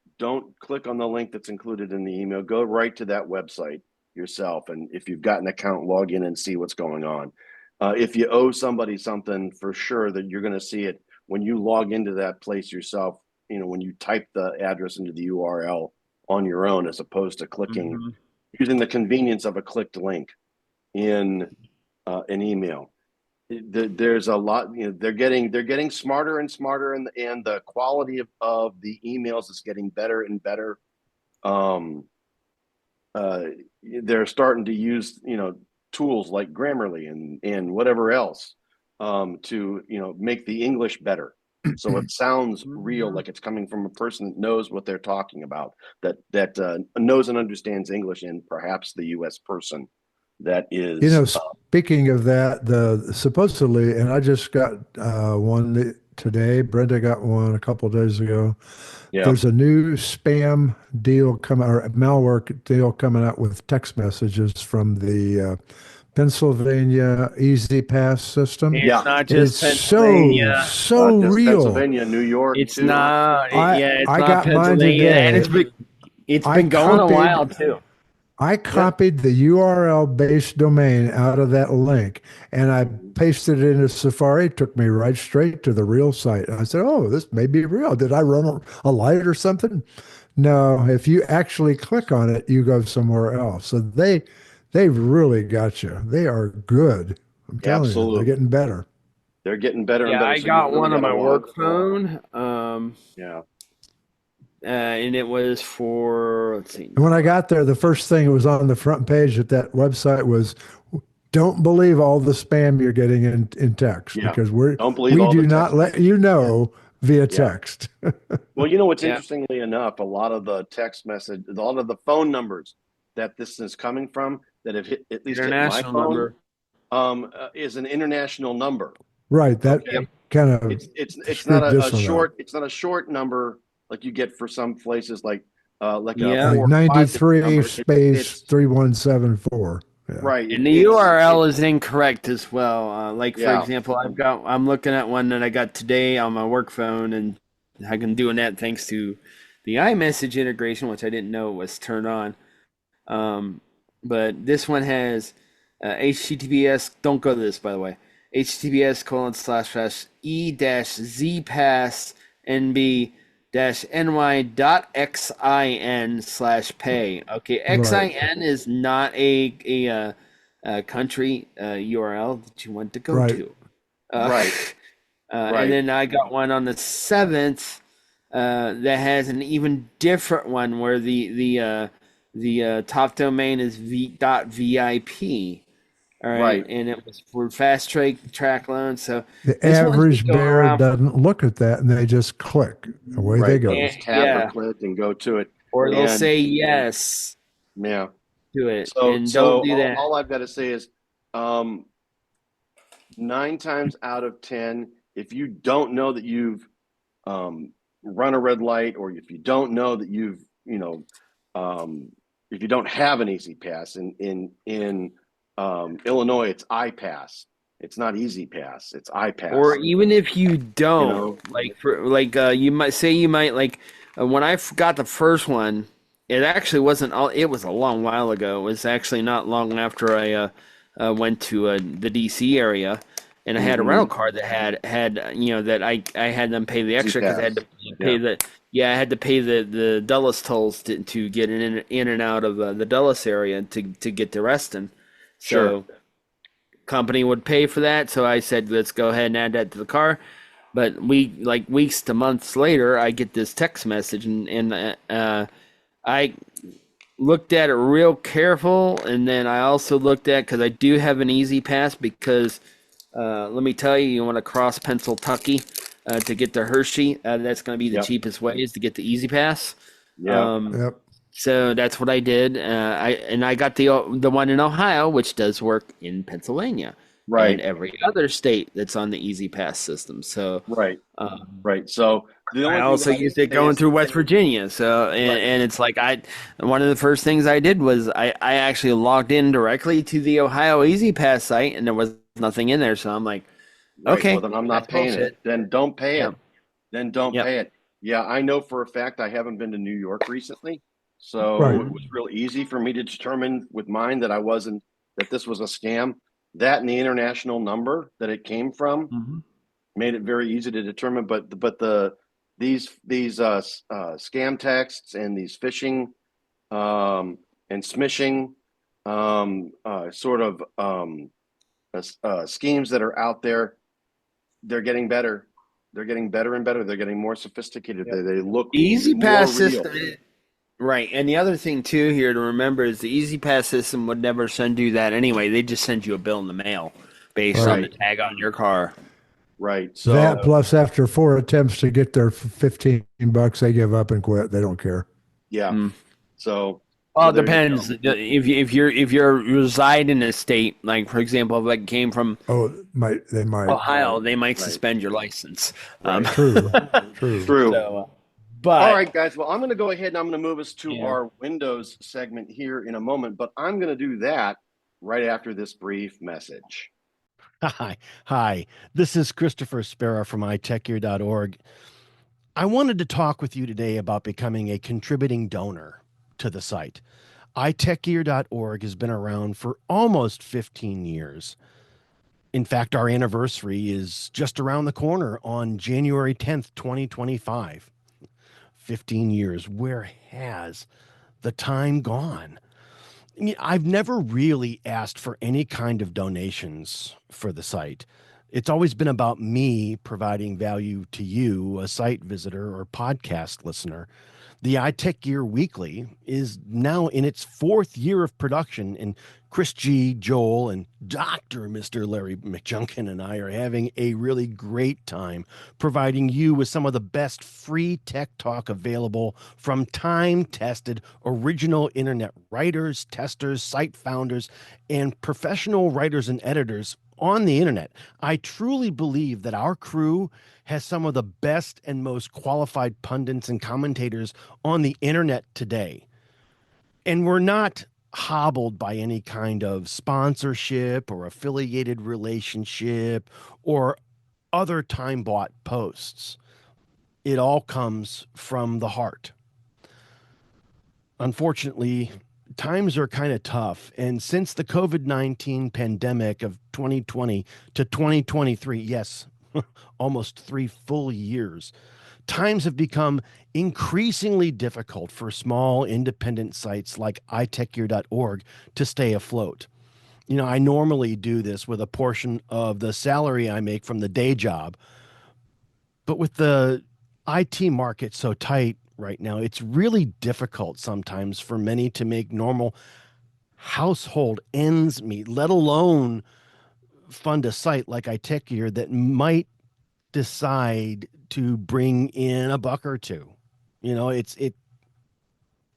click on the link that's included in the email. Go right to that website yourself. And if you've got an account, log in and see what's going on. If you owe somebody something, for sure that you're going to see it when you log into that place yourself, when you type the address into the URL on your own, as opposed to clicking, using the convenience of a clicked link in an email. There's a lot, they're getting smarter and smarter, and the quality of the emails is getting better and better. They're starting to use, tools like Grammarly and whatever else to, make the English better. So it sounds real, like it's coming from a person that knows what they're talking about, that knows and understands English, and perhaps the U.S. person that is. Speaking of that, supposedly, and I just got one today. Brenda got one a couple of days ago. Yeah. There's a new spam deal malware deal coming out with text messages from the Pennsylvania Easy Pass system. It's not just Pennsylvania. So not just real. Pennsylvania, New York. It's too. not. It's I not got Pennsylvania, mine today. and it's been going a while too. I copied the URL-based domain out of that link, and I pasted it into Safari. It took me right straight to the real site. And I said, "Oh, this may be real. Did I run a light or something?" No. If you actually click on it, you go somewhere else. So they've really got you. They are good. I'm telling you, they're getting better. They're getting better and better. I got one on my work phone. And it was for, let's see. And when I got there, the first thing that was on the front page at that website was, "Don't believe all the spam you're getting in text, because we do not let you know via text." Well, what's interestingly enough, a lot of the text message, a lot of the phone numbers that this is coming from, that have at least hit my phone, is an international number. Right. That kind of it's not a short. It's not a short number like you get for some places, like a 93 space 3174. Yeah. Right, and the URL is incorrect as well. For example, I'm looking at one that I got today on my work phone, and I can do that thanks to the iMessage integration, which I didn't know was turned on. But this one has HTTPS. Don't go to this, by the way. https://e-z-pass.ny.xin/pay. Okay, XIN is not a country URL that you want to go to. Right. And then I got one on the 7th that has an even different one where the top domain is .vip. All right, and it was for fast track loans. So the average bear doesn't look at that, and they just click. Away they go. Just tap or click and go to it, or they'll say yes. Yeah. To it, so don't do that. All I've got to say is, 9 times out of 10, if you don't know that you've run a red light, or if you don't know that you've if you don't have an Easy Pass in Illinois, it's iPass. It's not Easy Pass. It's iPass. Or even if you don't, you might when I got the first one, it actually wasn't all. It was a long while ago. It was actually not long after I went to the DC area, and I had a rental car that had that I had them pay the extra because I had to pay I had to pay the Dulles tolls to get in and out of the Dulles area to get to Reston. So company would pay for that. So I said, let's go ahead and add that to the car. But weeks to months later, I get this text message, and I looked at it real careful, and then I also looked at, because I do have an Easy Pass, because let me tell you, you want to cross Pennsylvania to get to Hershey. That's going to be the Yep. cheapest way is to get the Easy Pass. Yeah. Yep. So that's what I did. I got the one in Ohio, which does work in Pennsylvania Right. and every other state that's on the Easy Pass system. So Right. um, Right. So the only I thing also that I used would it say going is, through West Virginia. So right. and it's like one of the first things I did was I actually logged in directly to the Ohio Easy Pass site, and there was nothing in there. So I'm like, Right. okay, Well, then I'm not that's paying bullshit. it. Then don't pay Yep. it. Then don't Yep. pay it. Yeah, I know for a fact I haven't been to New York recently, so Right. it was real easy for me to determine with mine that this was a scam. That and the international number that it came from Mhm. made it very easy to determine. But these scam texts and these phishing and smishing sort of schemes that are out there, they're getting better. They're getting better and better. They're getting more sophisticated. Yep. They look Easy more Pass real. system, right? And the other thing too here to remember is the Easy Pass system would never send you that anyway. They just send you a bill in the mail based on the Right. tag on your car. Right. That So plus after 4 attempts to get their 15 bucks, they give up and quit. They don't care. yeah. Mm. So Well, it there you depends. go. If you're reside in a state, like for example, if I came from Oh, they might. Ohio, they might Right. suspend your license. Right. True. True. True. So, All but right, guys. Well, I'm going to go ahead and I'm going to move us to yeah. our Windows segment here in a moment, but I'm going to do that right after this brief message. Hi. This is Christopher Spera from iTechGear.org. I wanted to talk with you today about becoming a contributing donor to the site. iTechGear.org has been around for almost 15 years. In fact, our anniversary is just around the corner on January 10th, 2025. 15 years. Where has the time gone? I mean, I've never really asked for any kind of donations for the site. It's always been about me providing value to you, a site visitor or podcast listener. The iTech Gear Weekly is now in its 4th year of production, and Chris G, Joel, and Dr. Mr. Larry McJunkin and I are having a really great time providing you with some of the best free tech talk available from time-tested original internet writers, testers, site founders, and professional writers and editors on the internet. I truly believe that our crew has some of the best and most qualified pundits and commentators on the internet today. And we're not hobbled by any kind of sponsorship or affiliated relationship or other time-bought posts. It all comes from the heart. Unfortunately, times are kind of tough. And since the COVID-19 pandemic of 2020 to 2023, yes, almost 3 full years, times have become increasingly difficult for small independent sites like iTechGear.org to stay afloat. You know, I normally do this with a portion of the salary I make from the day job, but with the IT market so tight right now, it's really difficult sometimes for many to make normal household ends meet, let alone fund a site like iTechGear that might decide to bring in a buck or two. You know, it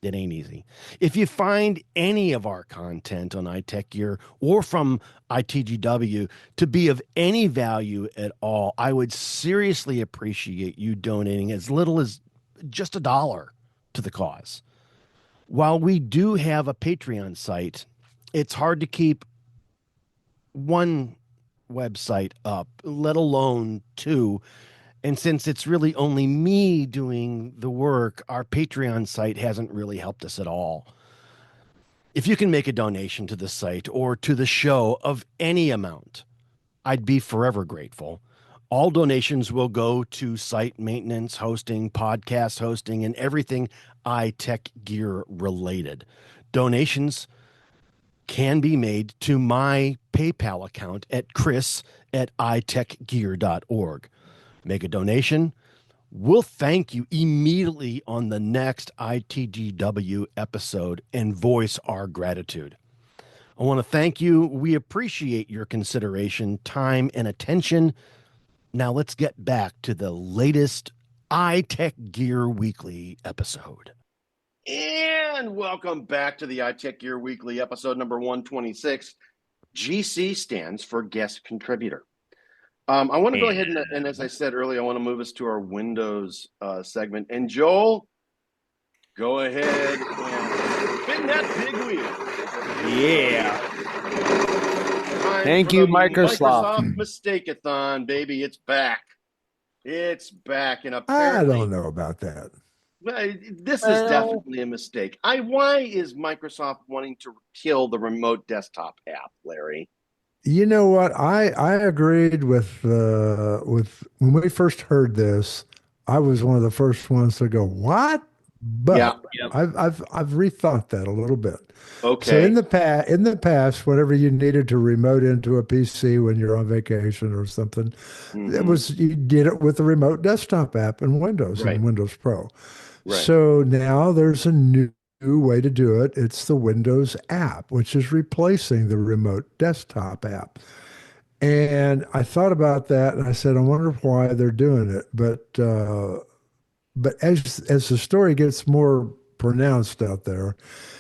ain't easy. If you find any of our content on iTechGear or from ITGW to be of any value at all, I would seriously appreciate you donating as little as just $1 to the cause. While we do have a Patreon site, it's hard to keep one website up, let alone two. And since it's really only me doing the work, our Patreon site hasn't really helped us at all. If you can make a donation to the site or to the show of any amount, I'd be forever grateful. All donations will go to site maintenance, hosting, podcast hosting, and everything iTechGear related. Donations can be made to my PayPal account at chris@itechgear.org. Make a donation. We'll thank you immediately on the next ITGW episode and voice our gratitude. I want to thank you. We appreciate your consideration, time, and attention. Now let's get back to the latest iTechGear Weekly episode. And welcome back to the iTechGear Weekly episode number 126. GC stands for guest contributor. I want to go ahead and as I said earlier, I want to move us to our Windows segment. And Joel, go ahead and spin that big wheel. Yeah. Time Thank for you, the Microsoft. Mistake-a-thon, baby. It's back. It's back. And I apparently, don't know about that. this is definitely a mistake. Why is Microsoft wanting to kill the remote desktop app, Larry? You know what? I agreed with when we first heard this. I was one of the first ones to go, "What?" But Yeah. I've rethought that a little bit. Okay. So in the past, whenever you needed to remote into a PC when you're on vacation or something, it was you did it with the remote desktop app in Windows Right. and Windows Pro. Right. So now there's a new way to do it. It's the Windows app, which is replacing the remote desktop app. And I thought about that and I said, I wonder why they're doing it. But as the story gets more pronounced out there,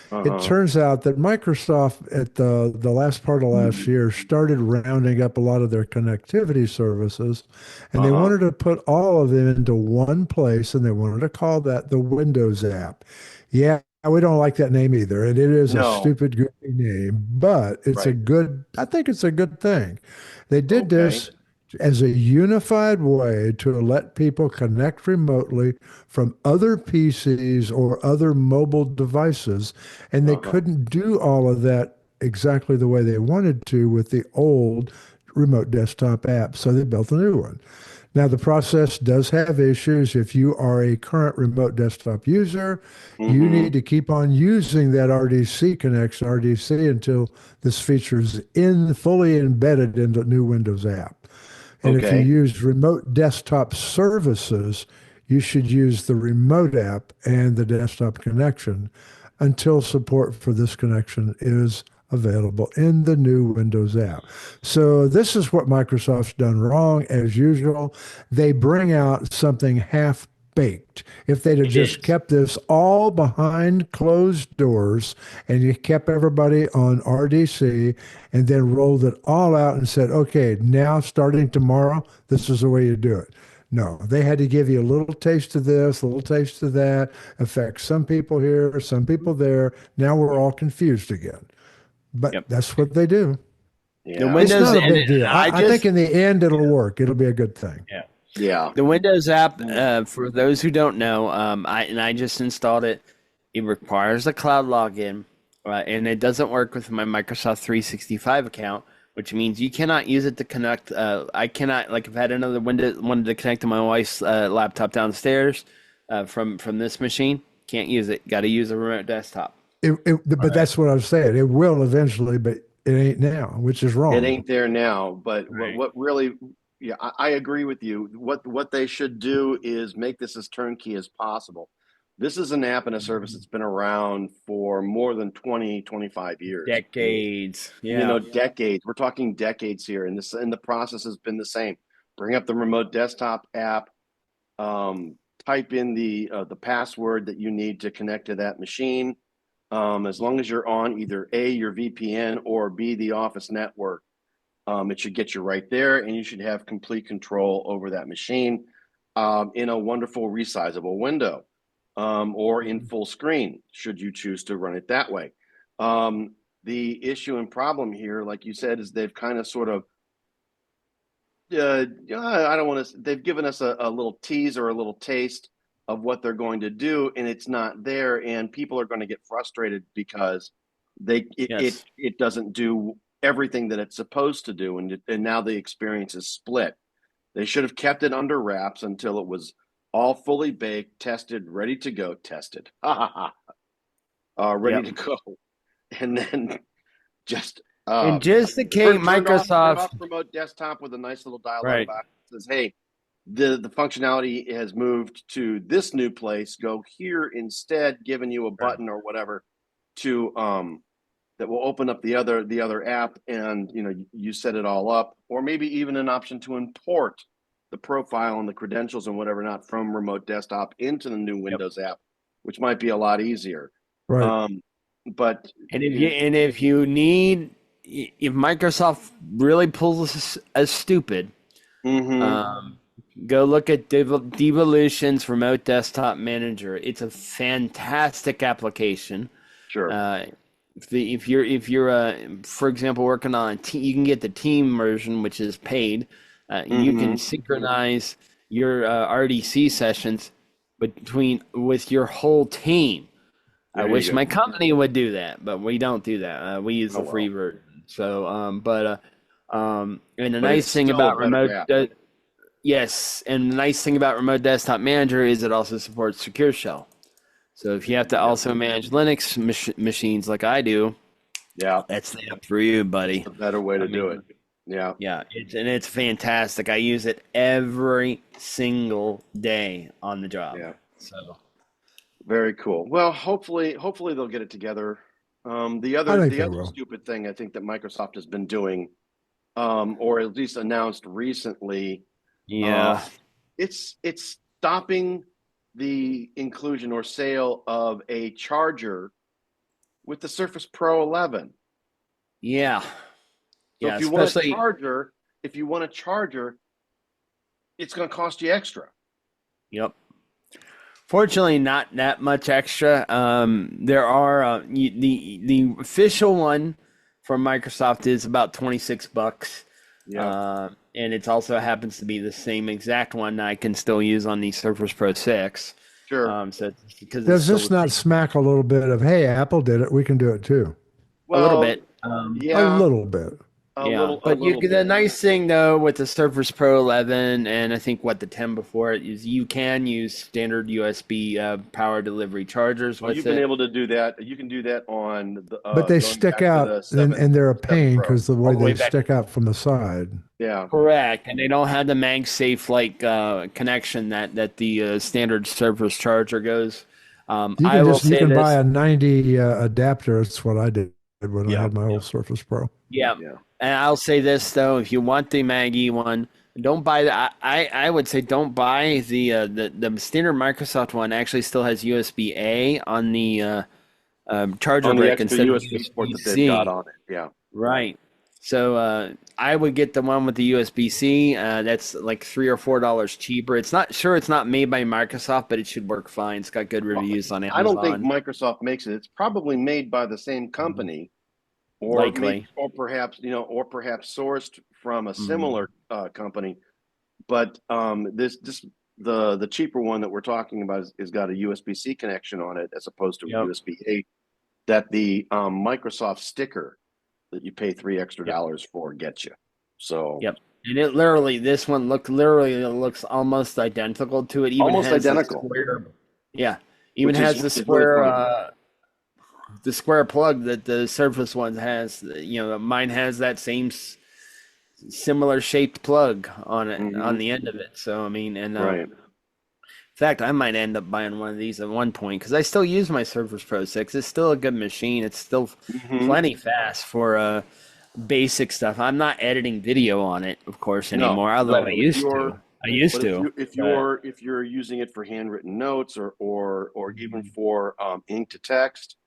it turns out that Microsoft at the last part of last year started rounding up a lot of their connectivity services, and they wanted to put all of them into one place, and they wanted to call that the Windows app. Yeah, we don't like that name either, and it is a stupid, goofy name, but it's I think it's a good thing. They did this as a unified way to let people connect remotely from other PCs or other mobile devices. And they couldn't do all of that exactly the way they wanted to with the old remote desktop app. So they built a new one. Now, the process does have issues. If you are a current remote desktop user, you need to keep on using that RDC connection, RDC, until this feature is fully embedded into the new Windows app. And if you use remote desktop services, you should use the remote app and the desktop connection until support for this connection is available in the new Windows app. So this is what Microsoft's done wrong, as usual. They bring out something half-baked. If they'd have just kept this all behind closed doors and you kept everybody on RDC and then rolled it all out and said, okay, now starting tomorrow, this is the way you do it. No, they had to give you a little taste of this, a little taste of that, affect some people here, some people there. Now we're all confused again. But that's what they do. The It's Windows not a big deal. I I think in the end it'll work. It'll be a good thing. Yeah. The Windows app, for those who don't know, I just installed it. It requires a cloud login, and it doesn't work with my Microsoft 365 account, which means you cannot use it to connect. I cannot, like, if I had another Windows wanted to connect to my wife's laptop downstairs from this machine, can't use it. Got to use a remote desktop. But that's what I was saying. It will eventually, but it ain't now, which is wrong. It ain't there now. But what really, I agree with you. What they should do is make this as turnkey as possible. This is an app and a service that's been around for more than 20, 25 years. Decades. Yeah. Decades. We're talking decades here. And the process has been the same. Bring up the remote desktop app, type in the password that you need to connect to that machine. As long as you're on either A, your VPN, or B, the Office network, it should get you right there, and you should have complete control over that machine in a wonderful resizable window or in full screen, should you choose to run it that way. The issue and problem here, like you said, is they've kind of sort of, they've given us a little tease or a little taste of what they're going to do, and it's not there, and people are going to get frustrated because it doesn't do everything that it's supposed to do, and now the experience is split. They should have kept it under wraps until it was all fully baked, tested, ready to go, ready to go, and then just and just in case turn off Microsoft remote desktop with a nice little dialog box that says, "Hey, the functionality has moved to this new place. Go here instead, giving you a button or whatever to that will open up the other app, and you set it all up, or maybe even an option to import the profile and the credentials and whatever not from remote desktop into the new Windows app, which might be a lot easier. Right. But if Microsoft really pulls us as stupid, go look at Devolution's Remote Desktop Manager. It's a fantastic application. Sure. If you're for example working on you can get the team version, which is paid. You can synchronize your RDC sessions with your whole team. I wish my company would do that, but we don't do that. We use the free version. So, and the nice thing about yes, and the nice thing about Remote Desktop Manager is it also supports Secure Shell. So if you have to also manage Linux machines like I do, that's the app for you, buddy. It's a better way to do it. Yeah. It's fantastic. I use it every single day on the job. Yeah. So very cool. Well, hopefully they'll get it together. The other stupid thing I think that Microsoft has been doing, or at least announced recently, it's stopping the inclusion or sale of a charger with the Surface Pro 11. Yeah. So if you want a charger, it's going to cost you extra. Yep. Fortunately, not that much extra. There are the official one from Microsoft is about $26. Yeah. And it also happens to be the same exact one I can still use on the Surface Pro 6. Sure. Does this not smack a little bit of, hey, Apple did it, we can do it too? Well, a little bit. A little bit. The nice thing though with the Surface Pro 11 and I think the 10 before it is you can use standard USB power delivery chargers. You've been able to do that. You can do that on the. But they stick out, and they're a pain because the way they stick out from the side. Yeah, correct, and they don't have the MagSafe connection that the standard Surface charger goes. You can buy a 90 adapter. That's what I did when I had my old Surface Pro. Yeah. And I'll say this though, if you want the Maggie one, don't buy that. I would say don't buy the standard Microsoft one. Actually, still has USB A on the charger brick instead of USB-C. That they've got on it. Yeah, right. So I would get the one with the USB-C. That's like $3 or $4 cheaper. It's not made by Microsoft, but it should work fine. It's got good reviews on Amazon. I don't think Microsoft makes it. It's probably made by the same company. Likely, or perhaps sourced from a similar company, but the cheaper one that we're talking about is got a USB-C connection on it as opposed to a USB-A. That the Microsoft sticker that you pay $3 extra for gets you. So and it this one looks almost identical to it. Even almost has identical. Even has the square. The square plug that the Surface one has, mine has that same similar shaped plug on it on the end of it. So I mean, and in fact, I might end up buying one of these at one point because I still use my Surface Pro 6. It's still a good machine. It's still plenty fast for basic stuff. I'm not editing video on it, of course, anymore. I used to. If you're using it for handwritten notes or even for ink to text.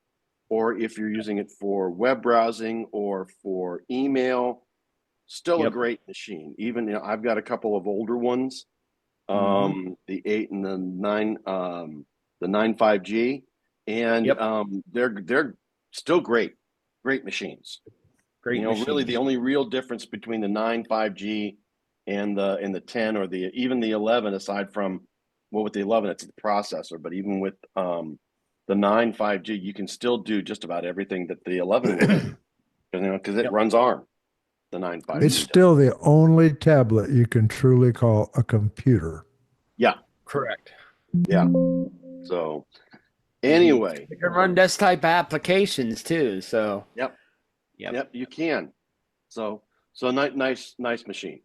Or if you're using it for web browsing or for email, still a great machine. Even I've got a couple of older ones, the 8 and the 9, the 9 5G, and they're still great machines. Great machines. Really the only real difference between the 9 5G and the 10 or even the 11, aside from with the 11 it's the processor, but even with the 9 5G, you can still do just about everything that the 11 will do, because it runs ARM. The 9 5G. It's still the only tablet you can truly call a computer. Yeah, correct. Yeah. So, anyway, you can run desktop applications too. So. Yep. You can. So nice machine.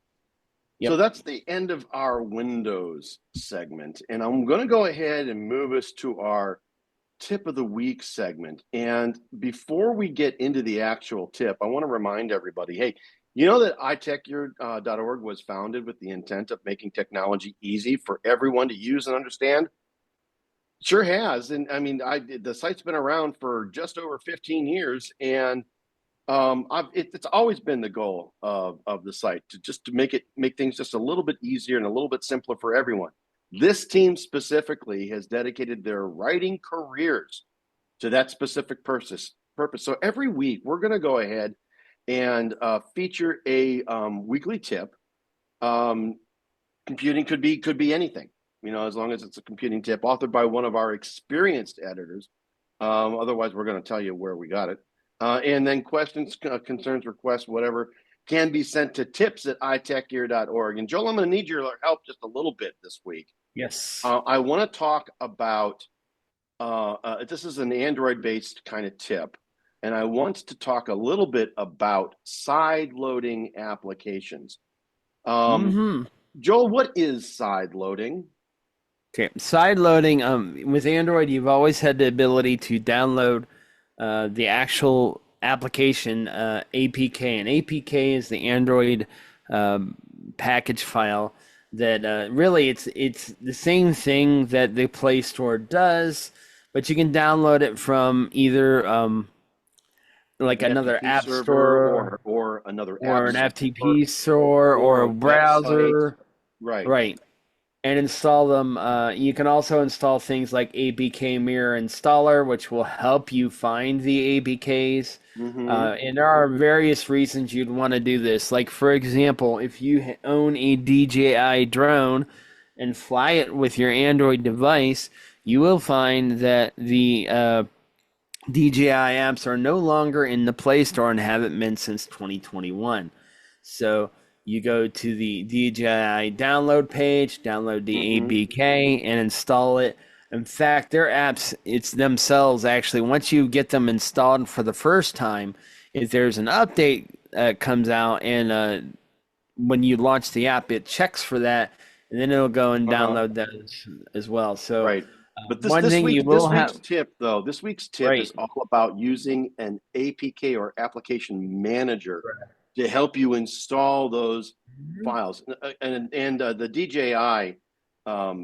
So that's the end of our Windows segment. And I'm going to go ahead and move us to our tip of the week segment. And before we get into the actual tip, I want to remind everybody, hey, you know that iTechGear.org was founded with the intent of making technology easy for everyone to use and understand? Sure has. And I mean, the site's been around for just over 15 years, and it's always been the goal of the site to make things just a little bit easier and a little bit simpler for everyone. This team specifically has dedicated their writing careers to that specific purpose. So every week we're going to go ahead and feature a weekly tip. Computing could be anything, as long as it's a computing tip authored by one of our experienced editors. Otherwise, we're going to tell you where we got it. And then questions, concerns, requests, whatever, can be sent to tips@iTechGear.org. And Joel, I'm going to need your help just a little bit this week. Yes. I want to talk about, this is an Android-based kind of tip, and I want to talk a little bit about side-loading applications. Joel, what is side-loading? Okay, side-loading, with Android, you've always had the ability to download the actual application APK, and APK is the Android package file that really it's the same thing that the Play Store does, but you can download it from either like another FTP app server store or another or app an store, FTP store or a browser, right, and install them. You can also install things like APK Mirror Installer, which will help you find the APKs. And there are various reasons you'd want to do this. Like, for example, if you own a DJI drone and fly it with your Android device, you will find that the DJI apps are no longer in the Play Store and haven't been since 2021. So you go to the DJI download page, download the APK, and install it. In fact, their apps, it's themselves actually, once you get them installed for the first time, if there's an update that comes out, and when you launch the app, it checks for that, and then it'll go and download those as well. So, right. But this week's tip is all about using an APK or application manager to help you install those files. And the DJI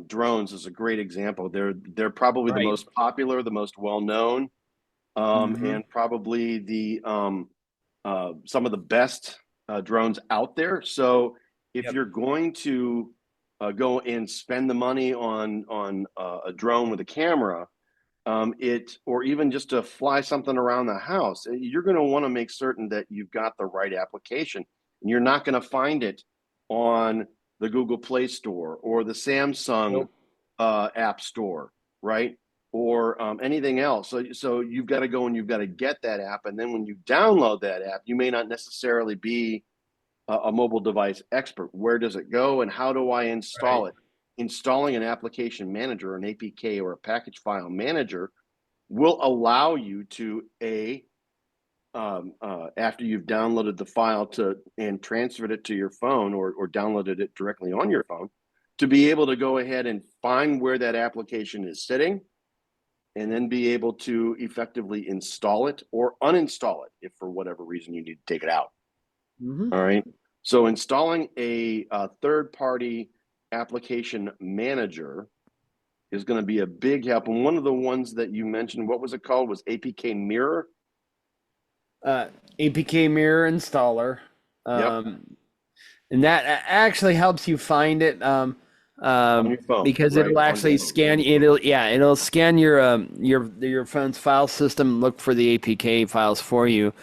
drones is a great example. They're probably the most popular, the most well-known, and probably the some of the best drones out there. So if you're going to go and spend the money on a drone with a camera, or even just to fly something around the house, you're going to want to make certain that you've got the right application. And you're not going to find it on the Google Play Store or the Samsung App Store, right? Or anything else. So you've got to go and you've got to get that app. And then when you download that app, you may not necessarily be a mobile device expert. Where does it go and how do I install it? Installing an application manager, an APK or a package file manager will allow you to after you've downloaded the file and transferred it to your phone or downloaded it directly on your phone, to be able to go ahead and find where that application is sitting and then be able to effectively install it or uninstall it if for whatever reason you need to take it out. All right. So installing a third-party application manager is going to be a big help. And one of the ones that you mentioned, what was it called? Was APK Mirror? APK Mirror Installer. And that actually helps you find it on your phone, because it'll actually scan. It'll scan your phone's file system, look for the APK files for you.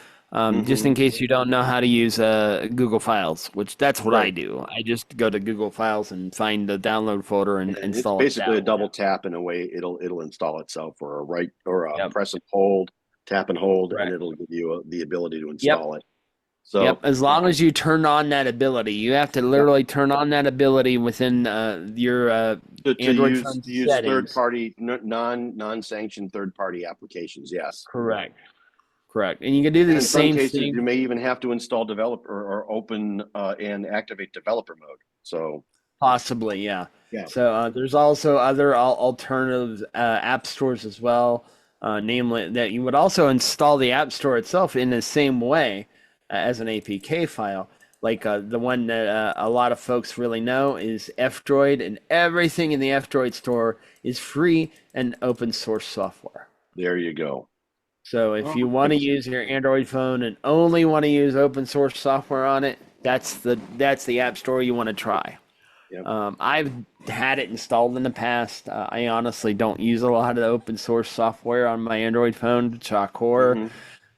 Just in case you don't know how to use Google Files, which that's what I do. I just go to Google Files and find the download folder and install it. It's basically a double tap in a way. It'll install itself, or a press and hold, tap and hold, and it'll give you the ability to install it. So as long as you turn on that ability, you have to literally turn on that ability within your Android phone settings. Use third-party, non-sanctioned third-party applications. Yes, correct. And you can do the same thing. You may even have to install developer or open and activate developer mode. So Possibly, yeah. Yeah. So there's also other alternative app stores as well, namely that you would also install the app store itself in the same way as an APK file. Like the one that a lot of folks really know is F-Droid, and everything in the F-Droid store is free and open source software. there you go. So if you want to use your Android phone and only want to use open source software on it, that's the app store you want to try. Yep. I've had it installed in the past. I honestly don't use a lot of the open source software on my Android phone, Chalkcore,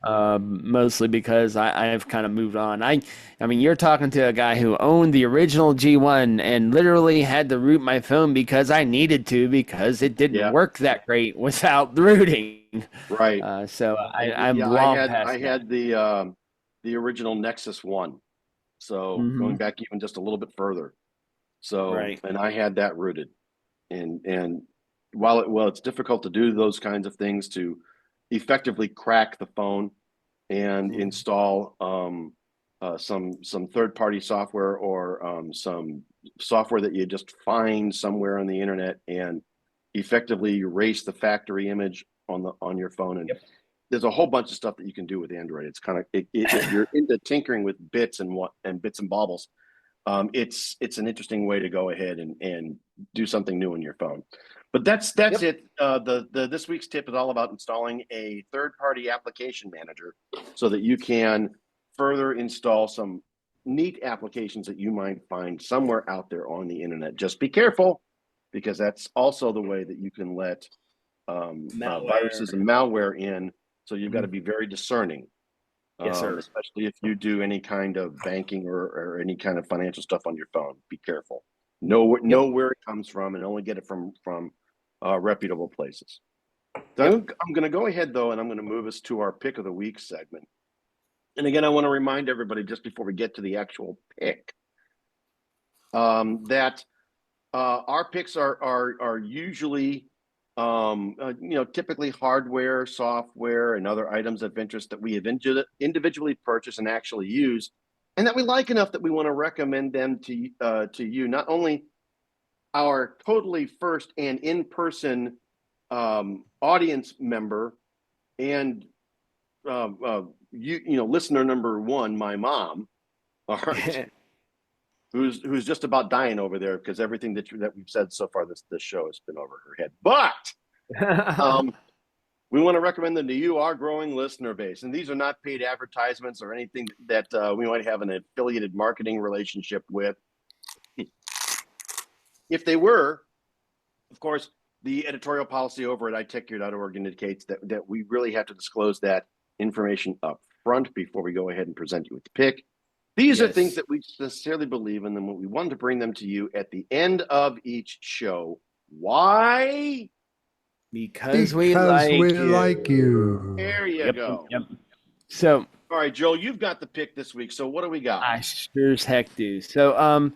mostly because I've kind of moved on. I mean, you're talking to a guy who owned the original G1 and literally had to root my phone because I needed to, because it didn't work that great without rooting. Right. So I'm long past I had the original Nexus 1. So going back even just a little bit further. So, and I had that rooted, and while it's difficult to do those kinds of things to effectively crack the phone and install some third-party software or some software that you just find somewhere on the internet and effectively erase the factory image on your phone, and there's a whole bunch of stuff that you can do with Android. It's kind of if you're into tinkering with bits and bits and baubles. It's an interesting way to go ahead and do something new on your phone. But that's it. The this week's tip is all about installing a third-party application manager so that you can further install some neat applications that you might find somewhere out there on the internet. Just be careful, because that's also the way that you can let viruses and malware in. So you've got to be very discerning. Yes, sir. Especially if you do any kind of banking or any kind of financial stuff on your phone. Be careful. Know where it comes from, and only get it from reputable places. So I'm going to go ahead, though, and I'm going to move us to our Pick of the Week segment. And again, I want to remind everybody, just before we get to the actual pick, that our picks are usually typically hardware, software, and other items of interest that we have individually purchased and actually use, and that we like enough that we want to recommend them to you, not only our totally first and in-person audience member and listener number one, my mom, all right, who's just about dying over there because everything that we've said so far this show has been over her head. But we want to recommend them to you, our growing listener base. And these are not paid advertisements or anything that we might have an affiliated marketing relationship with. If they were, of course, the editorial policy over at iTechGear.org indicates that we really have to disclose that information up front before we go ahead and present you with the pick. These are things that we sincerely believe in, and we wanted to bring them to you at the end of each show. Why? Because we like you. There you go. Yep. So, all right, Joel, you've got the pick this week. So what do we got? I sure as heck do. So,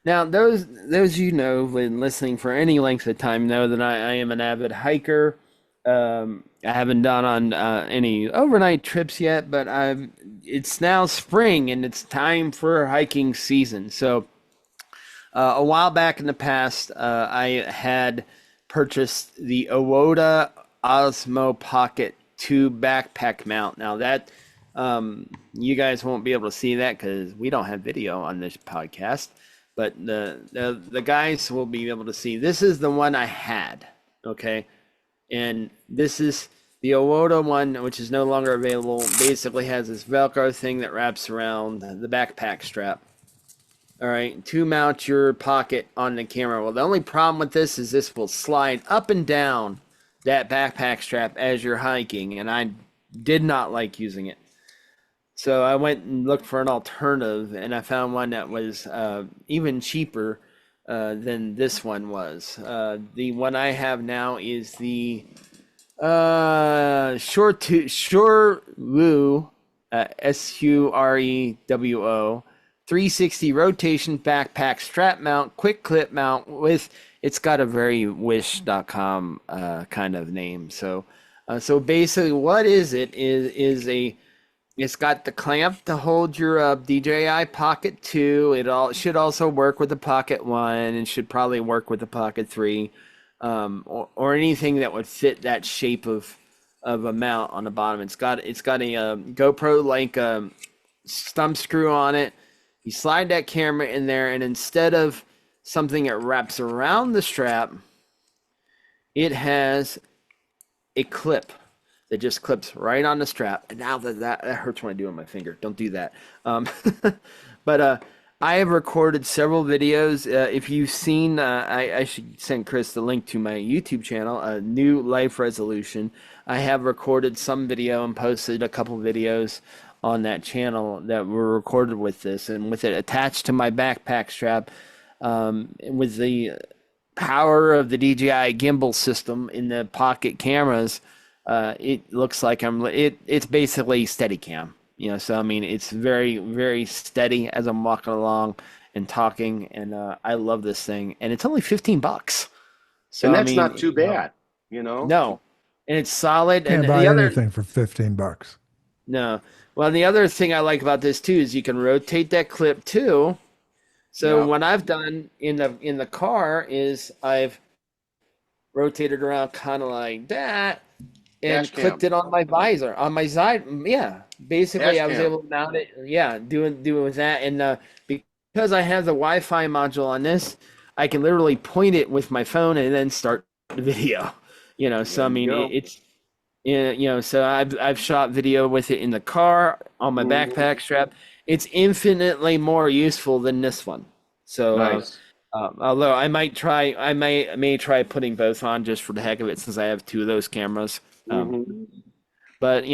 now those been listening for any length of time know that I am an avid hiker. I haven't done on any overnight trips yet, but it's now spring and it's time for hiking season. So a while back in the past, I had purchased the Owoda Osmo Pocket 2 backpack mount. Now that you guys won't be able to see that because we don't have video on this podcast, but the guys will be able to see. This is the one I had, okay? And this is the Owoda one, which is no longer available. Basically has this Velcro thing that wraps around the backpack strap. All right, to mount your pocket on the camera. Well, the only problem with this is this will slide up and down that backpack strap as you're hiking, and I did not like using it. So I went and looked for an alternative, and I found one that was even cheaper than this one was. The one I have now is the Surewo, Surewo 360 rotation backpack strap mount, quick clip mount with, it's got a very wish.com kind of name. So basically what is it is a It's got the clamp to hold your DJI Pocket 2. It should also work with the Pocket 1 and should probably work with the Pocket 3, or anything that would fit that shape of a mount on the bottom. It's got a GoPro like thumb screw on it. You slide that camera in there, and instead of something that wraps around the strap, it has a clip that just clips right on the strap. And now that hurts when I do it on my finger. Don't do that. But I have recorded several videos. If you've seen, I should send Chris the link to my YouTube channel, New Life Resolution. I have recorded some video and posted a couple videos on that channel that were recorded with this, and with it attached to my backpack strap, with the power of the DJI gimbal system in the pocket cameras. It looks like it's basically Steadicam, so I mean, it's very, very steady as I'm walking along and talking, and I love this thing, and it's only $15. So and that's I mean, not too bad, no, and it's solid. Can't And buy the other anything for $15. no, well, the other thing I like about this too is you can rotate that clip too. So Yeah. what I've done in the car is I've rotated around kind of like that, and Dash cam. clipped it on my visor, on my side. Yeah, basically, Dash I was cam. able to mount it. Yeah, doing with that, and because I have the Wi-Fi module on this, I can literally point it with my phone and then start the video. So I There you mean, go. it's So I've shot video with it in the car on my backpack strap. It's infinitely more useful than this one. So Nice. although I may try putting both on just for the heck of it, since I have two of those cameras. But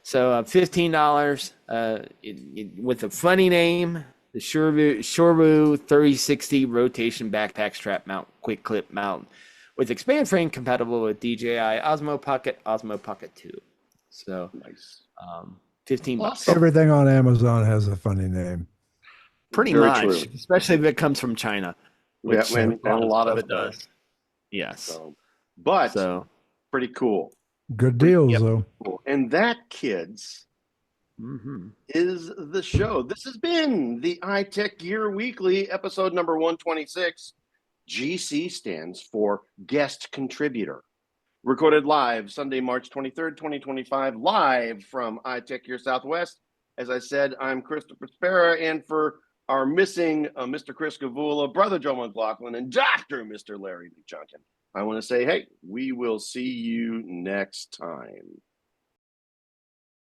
so $15 with a funny name, the Shoru 3060 rotation backpack strap mount, quick clip mount, with expand frame, compatible with DJI Osmo Pocket 2. So Nice. $15. Everything on Amazon has a funny name. Pretty Very much, true. especially if it comes from China, Yeah, which and a lot of it does. Yes. So, but So pretty cool. Good deals, Yep. though. Cool. And that, kids, is the show. This has been the iTechGear Weekly, episode number 126. GC stands for Guest Contributor. Recorded live Sunday, March 23rd, 2025, live from iTechGear Southwest. As I said, I'm Christopher Spera, and for our missing Mr. Chris Gavula, Brother Joe McLaughlin, and Dr. Mr. Larry McJunkin, I want to say, hey, we will see you next time.